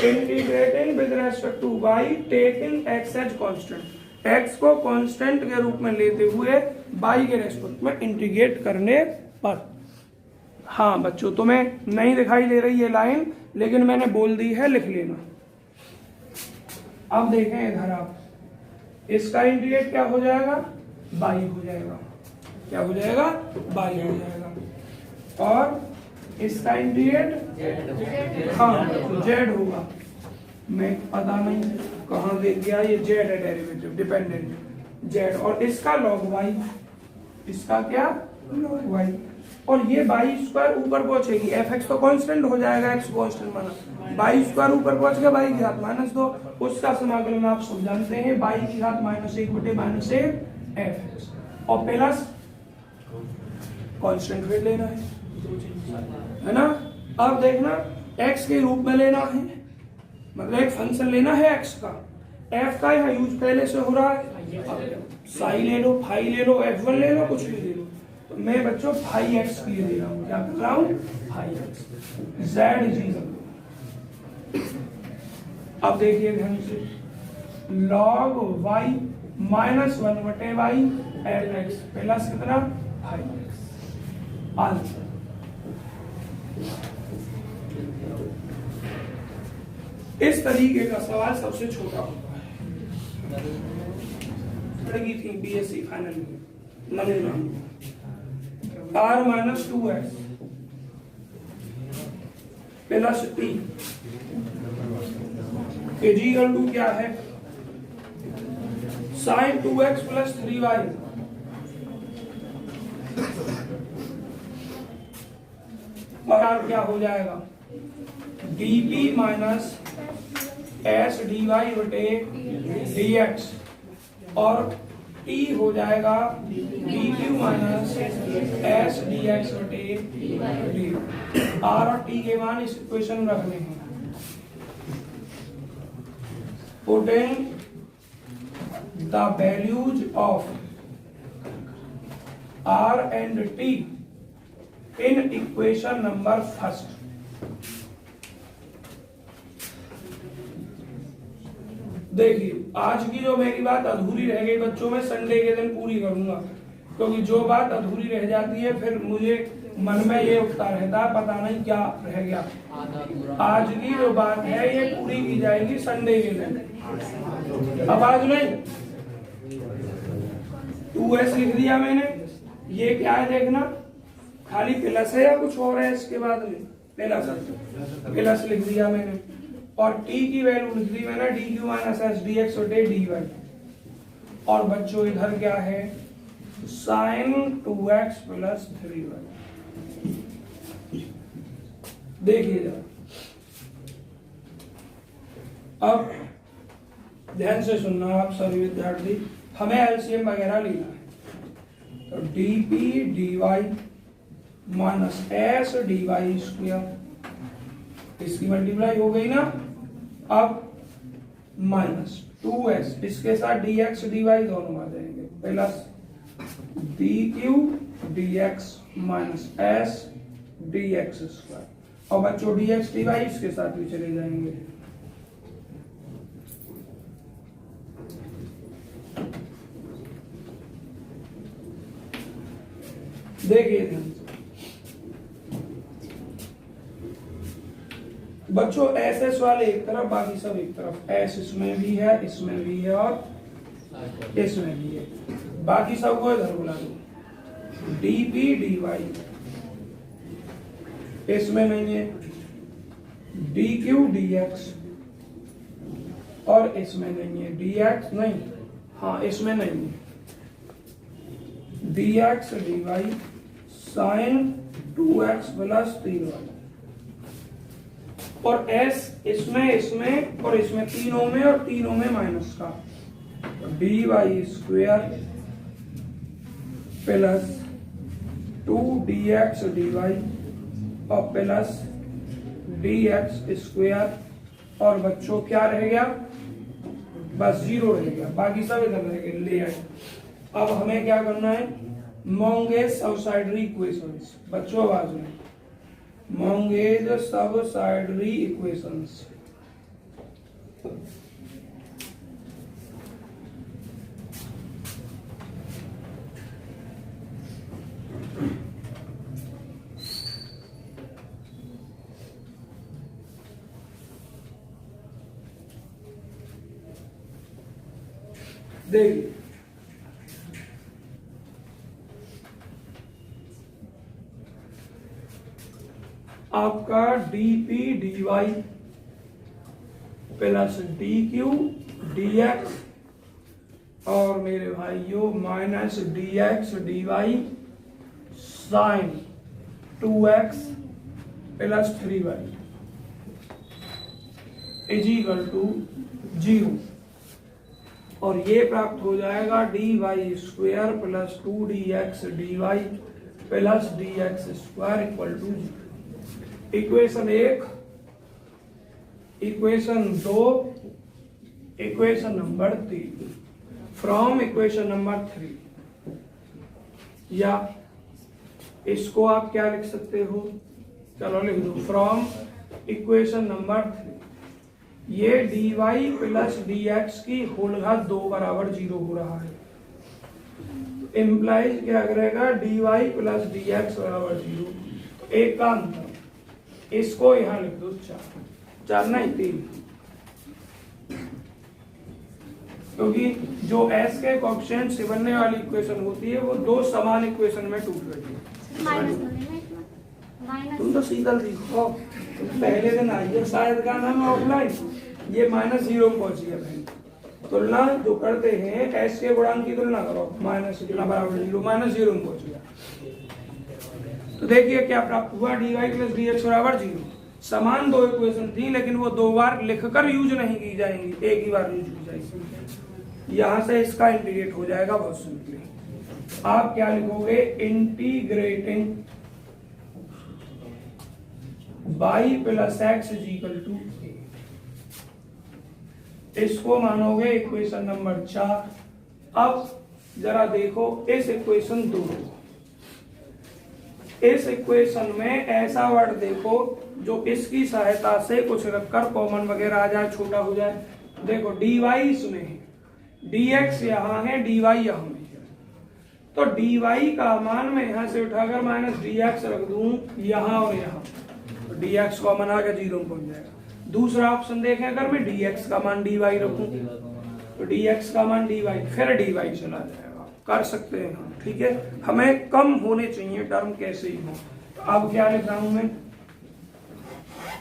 integrating with respect to y taking x as constant. x को कांस्टेंट के रूप में लेते हुए y के रेस्पेक्ट में इंटीग्रेट करने पर। हाँ बच्चों तुम्हें नहीं दिखाई दे रही है लाइन, लेकिन मैंने बोल दी है, लिख लेना। अब देखें इधर आप, इसका इंटीग्रेट क्या हो जाएगा? बाई हो जाएगा। क्या हो जाएगा? बाई हो जाएगा। और इसका इंटीग्रेट हाँ जेड होगा। मैं पता नहीं कहाँ देख गया, ये जेड है डेरिवेटिव डिपेंडेंट जेड। और इसका लॉग वाई, इसका क्या? Log y. और ये बाई स्क्वायर ऊपर पहुंचेगी, एफ एक्स तो कांस्टेंट हो जाएगा, एक्स कांस्टेंट माना, बाई स्क्वायर ऊपर पहुंच गया बाई की घात -2, उसका समाकलन आप सब जानते हैं, बाई की घात -1/-1 एफ एक्स और प्लस कांस्टेंट फिर लेना है ना। अब देखना एक्स के रूप में लेना है, मतलब एक फंक्शन लेना है एक्स का, एफ का यहाँ यूज पहले से हो रहा है, साई ले लो, फाई ले लो, f1 ले लो, कुछ भी ले लो। तो मैं बच्चों फाई एक्स के लिए दे रहा हूँ, क्या कर रहा हूँ? Phi x z is equal. अब देखिए ध्यान से, log y -1/y f x plus कितना? Phi x. आंसर इस तरीके का सवाल सबसे छोटा होता है। लगी थी बीएससी फाइनल में नमूना r -2x plus t equal to क्या है? sin 2x plus 3y। और क्या हो जाएगा? dp minus S D Y बटे डी एक्स और t हो जाएगा d q minus S d x बटे डी। आर और t के मान इस इक्वेशन में रखने हैं। Putting the values of r and t in equation number first. देखिए आज की जो मेरी बात अधूरी रह गई बच्चों में संडे के दिन पूरी करूंगा, क्योंकि जो बात अधूरी रह जाती है फिर मुझे मन में ये उठता रहता है पता नहीं क्या रह गया। आज की जो बात है ये पूरी की जाएगी संडे के दिन। अब आज नहीं 2s लिख दिया मैंने, ये क्या है देखना, खाली प्लस है या कुछ और है इसके बाद में, प्लस लिख दिया मैंने, और t की वैल्यू लिख दी मैंने D q minus S d x और डी वाई। और बच्चों इधर क्या है, साइन 2x प्लस 3y। देखिए जरा, अब ध्यान से सुनना आप सभी विद्यार्थी, हमें एलसीएम वगैरह लेना है। तो d P D Y minus S D Y square, इसकी मल्टीप्लाई हो गई ना। अब माइनस 2s, इसके साथ dx dy दोनों आ जाएंगे, plus dq dx minus s dx square. और बच्चों dx dy इसके साथ भी चले जाएंगे। देखिए ध्यान से बच्चों, एस एस वाले एक तरफ बाकी सब एक तरफ, एस इसमें भी है, इसमें भी है और इसमें भी है, बाकी सबको इधर बुला दो। डी पी डी वाई इसमें नहीं है, डी क्यू डी एक्स और इसमें नहीं है, डी एक्स नहीं, हाँ इसमें नहीं है, d x D y sine 2x plus 3y। और s इसमें इसमें और इसमें तीनों में और तीनों में माइनस का, d y square plus 2dx dy और प्लस dx स्क्वेयर। और बच्चों क्या रह गया, बस 0 रह गया, बाकी सब इधर रह गए ले आए। अब हमें क्या करना है, मोंगेज सबसाइडरी इक्वेशंस। बच्चों आवाज में, मोंगेज सबसाइडरी इक्वेशंस। देखिए आपका d P D Y plus d q d x और मेरे भाइयों minus d x D y sine 2x plus 3y is equal to 0। और ये प्राप्त हो जाएगा d y square plus 2dx dy plus dx square equal to 0। Equation 1, equation 2, equation number 3 from equation number 3। या इसको आप क्या लिख सकते हो, चलो लिख दो, फ्रॉम इक्वेशन नंबर 3 ये dy प्लस dx की होल घात 2 बराबर 0 हो रहा है। इम्प्लाइज क्या करेगा, dy प्लस dx बराबर 0। तो एक का अंतर, इसको यहां लिख दो 4 नहीं 3, क्योंकि जो s के कोएफिशिएंट से बनने वाली इक्वेशन होती है वो दो समान इक्वेशन में टूट गई है। तुम तो सीधा लिखो, पहले दिन आइए शायद का नाम ऑफलाइन, ये -0 में पहुंची है भाई। तुलना जो करते हैं s के गुणांक की तुलना करो, माइनस इतना बराबर 0 -0 में पहुंच गया। तो देखिए क्या प्राप्त हुआ, dy प्लस dx बराबर 0। समान दो इक्वेशन थी लेकिन वो दो बार लिखकर यूज नहीं की जाएंगी, एक ही बार यूज की जाएगी। यहां से इसका इंटीग्रेट हो जाएगा बहुत सिंपली। आप क्या लिखोगे, integrating y plus x is equal to a। इसको मानोगे इक्वेशन नंबर 4। अब जरा देखो इस इक्वेशन 2, इस इक्वेशन में ऐसा वर्ड देखो जो इसकी सहायता से कुछ रखकर कॉमन वगैरह आ जाए, छोटा हो जाए। देखो dy इसमें है, dx यहाँ है, dy यहाँ है, तो dy का मान मैं यहाँ से उठाकर माइनस dx रख दूं यहाँ और यहाँ, तो dx कॉमन आ गया, 0 में पहुंच जाएगा। दूसरा ऑप्शन देखें, अगर मैं dx का मान dy रखूं तो dx का मान dy, फिर dy चला जाएगा, कर सकते हैं हम, ठीक है। हमें कम होने चाहिए टर्म कैसे ही हो। तो अब क्या लिख रहा हूं मैं,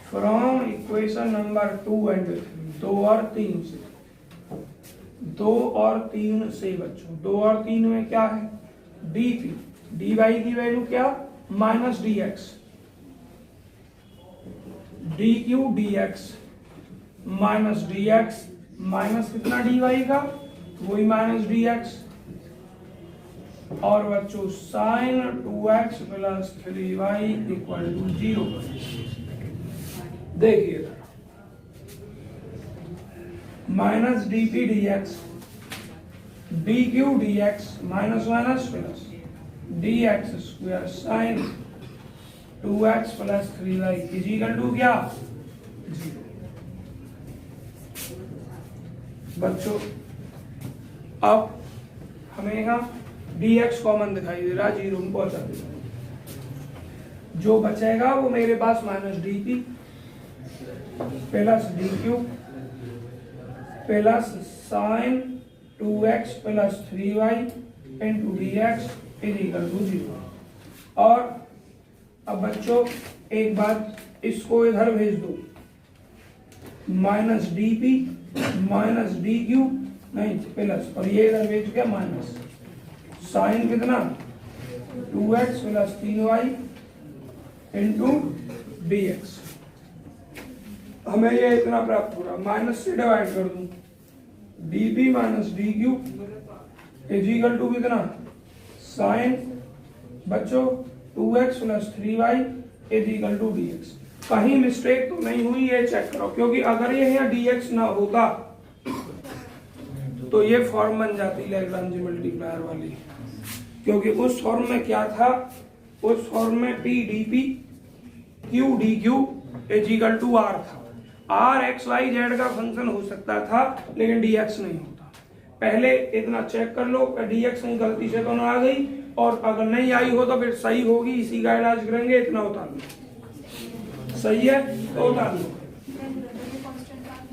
फ्रॉम इक्वेशन नंबर 2 एंड 3, 2 और 3 से, 2 और 3 से बच्चों, 2 और 3 में क्या है, dp, dy की वैल्यू क्या, minus dx, dq dx minus dx, minus कितना dy का, वही माइनस dx, और बच्चों sign 2x plus 3y equal to 0। देखिए minus dp dx, dq dx, minus minus plus dx square sine 2x plus 3y is equal to क्या, 0। बच्चों अब हमें यहाँ dx कॉमन दिखाई दे रहा, 0 में पहुंचा दे रहा, जो बचेगा वो मेरे पास minus dp plus dq plus sine 2x plus 3y into dx is equal to 0। और अब बच्चों एक बात, इसको इधर भेज दो, माइनस dp माइनस dq नहीं प्लस, और ये इधर भेज गया माइनस साइन कितना 2x plus 3y into dx। हमें ये इतना प्राप्त हो रहा, माइनस से डिवाइड कर दूं, dp minus dq is equal to कितना, साइन बच्चों 2x plus 3y is equal to dx। कहीं मिस्टेक तो नहीं हुई, ये चेक करो, क्योंकि अगर ये यहाँ dx ना होता तो ये फॉर्म बन जाती लैग्रांज मल्टीप्लायर वाली, क्योंकि उस फॉर्म में क्या था, उस फॉर्म में p dp q dq is equal to r था। r x y z का फंक्शन हो सकता था, लेकिन dx नहीं होता। पहले इतना चेक कर लो, dx कहीं गलती से तो ना आ गई, और अगर नहीं आई हो तो फिर सही होगी, इसी का इलाज करेंगे। इतना उतार लो, सही है तो उतार लो,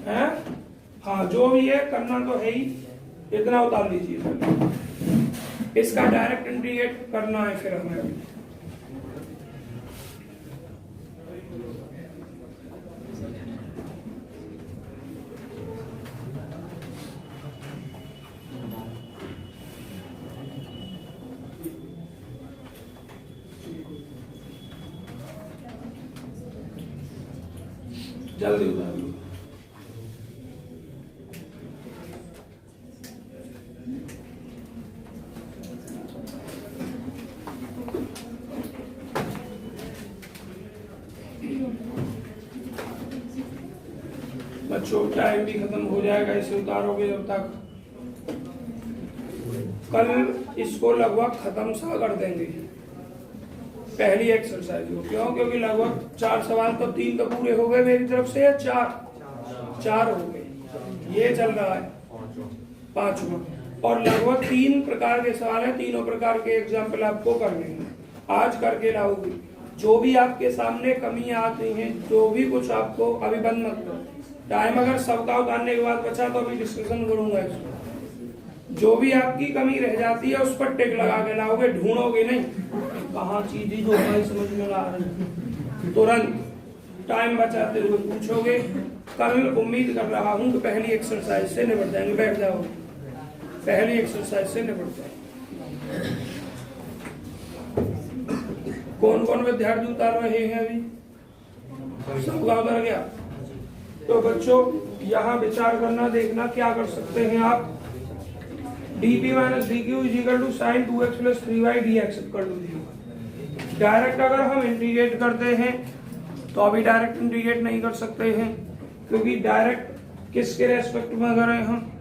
है हाँ, जो भी है करना तो है ही, इतना उतार लीजिए पहले, इसका डायरेक्ट इंटीग्रेट करना है फिर हमें अभी। जल्दी उतार लो। बच्चों टाइम भी खत्म हो जाएगा इसे उतारोगे जब तक, कल इसको लगभग खत्म सा कर देंगे पहली एक्सरसाइज को। क्यों? क्योंकि लगभग 4 सवाल तो 3 तो पूरे हो गए मेरी तरफ से, या 4 हो गए, ये चल रहा है 5वां, और लगभग 3 प्रकार के सवाल है, तीनों प्रकार के एग्जाम्पल आपको करने हैं, आज करके लाओगे। जो भी आपके सामने कमियां आती हैं, जो भी कुछ आपको, अभी बंद मत करो, टाइम अगर सबका उतारने के बाद बचा तो अभी डिस्कशन करूंगा इसको। जो भी आपकी कमी रह जाती है उस पर टिक लगा के लाओगे, ढूंढोगे नहीं कहाँ चीज जो हमारी समझ में ला रही, तुरंत टाइम बचाते हुए पूछोगे। कल उम्मीद कर रहा हूँ कि पहली एक्सरसाइज से निपट जाएंगे, बैठ जाओ, पहली एक्सरसाइज से निपट जाएंगे। कौन कौन विद्यार्थी उतार रहे हैं अभी? सबका उतर गया? तो बच्चों यहाँ विचार करना, देखना क्या कर सकते हैं आप। dp minus dq is equal to sine 2x plus 3y dx कर दो। डायरेक्ट अगर हम इंटीग्रेट करते हैं तो अभी डायरेक्ट इंटीग्रेट नहीं कर सकते हैं, क्योंकि डायरेक्ट किसके रेस्पेक्ट में करें हम,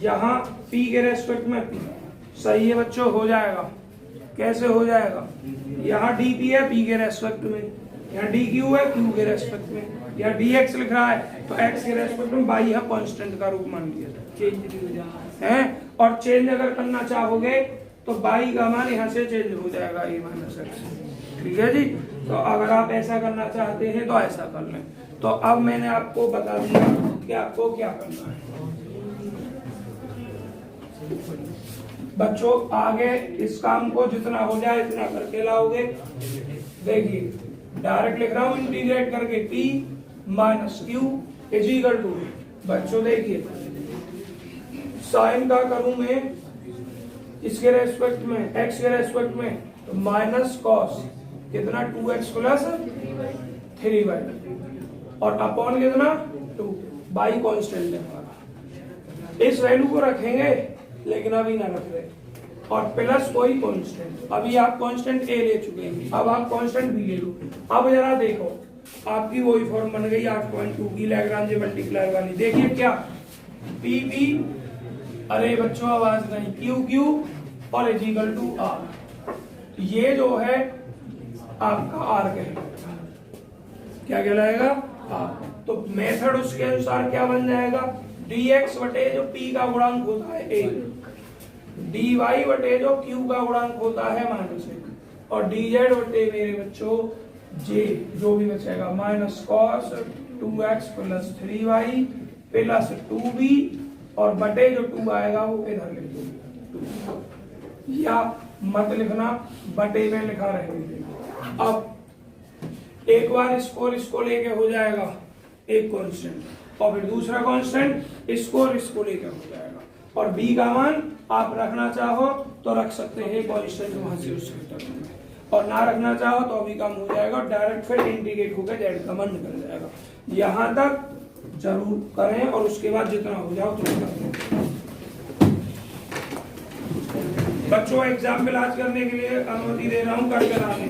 यहाँ p के रेस्पेक्ट में p। सही है बच्चों, हो जाएगा। कैसे हो जाएगा? यहाँ dp है p के रेस्पेक्ट में, यहाँ डी क्यू है क्यू के रेस्पेक्ट में, या डी एक्स लिख रहा है तो एक्स के रेस्पेक्ट में बाई है कांस्टेंट का रूप मान लिया चेंज भी हो जाए है। और चेंज अगर करना चाहोगे तो बाई का मान यहाँ से चेंज हो जाएगा ए माइनस एक्स। ठीक है जी। तो अगर आप ऐसा करना चाहते हैं तो ऐसा कर लें। तो अब मैंने आपको बता दिया कि आपको क्या करना है। बच्चों आगे इस काम को जितना हो जाए इतना करके लाओगे। देखिए डायरेक्ट लिख रहा हूं इंटीग्रेट करके p minus q is equal to, बच्चों देखिए साइन का करूं मैं इसके रेस्पेक्ट में x के रेस्पेक्ट में तो माइनस कॉस कितना 2x प्लस 3y और अपॉन कितना 2 बाई कांस्टेंट है हमारा। इस वैल्यू को रखेंगे लेकिन अभी ना रख रहे, और प्लस कोई कांस्टेंट। अभी आप कांस्टेंट a ले चुके हैं, अब आप कांस्टेंट b ले लो। अब जरा देखो आपकी वही फॉर्म बन गई 8.2 की लैग्रांज मल्टीप्लायर वाली। देखिए क्या p p, अरे बच्चों आवाज नहीं, q q और इज इक्वल टू r। ये जो है आपका r कहलाएगा, क्या कहलाएगा r। तो मेथड उसके अनुसार क्या बन जाएगा, dx बटे जो p का गुणांक होता है a, dy बटे जो q का गुणांक होता है माइनस 1, और dz बटे मेरे बच्चों j जो भी बचेगा minus cos 2x plus 3y plus 2b, और बटे जो 2 आएगा वो इधर लिख दो, या मत लिखना बटे में लिखा रहेगा। अब एक बार इसको लेके हो जाएगा एक कांस्टेंट, और फिर दूसरा कांस्टेंट इसको लेके हो जाएगा, और b का मान आप रखना चाहो तो रख सकते हैं कांस्टेंट वहां से उसके तक, और ना रखना चाहो तो अभी कम हो जाएगा, डायरेक्ट फिर इंटीग्रेट होकर जेड का मान निकल जाएगा। यहाँ तक जरूर करें और उसके बाद जितना हो जाओ तो करें। बच्चों एग्जाम में इलाज करने के लिए अनुमति दे रहा हूँ, करके लाने।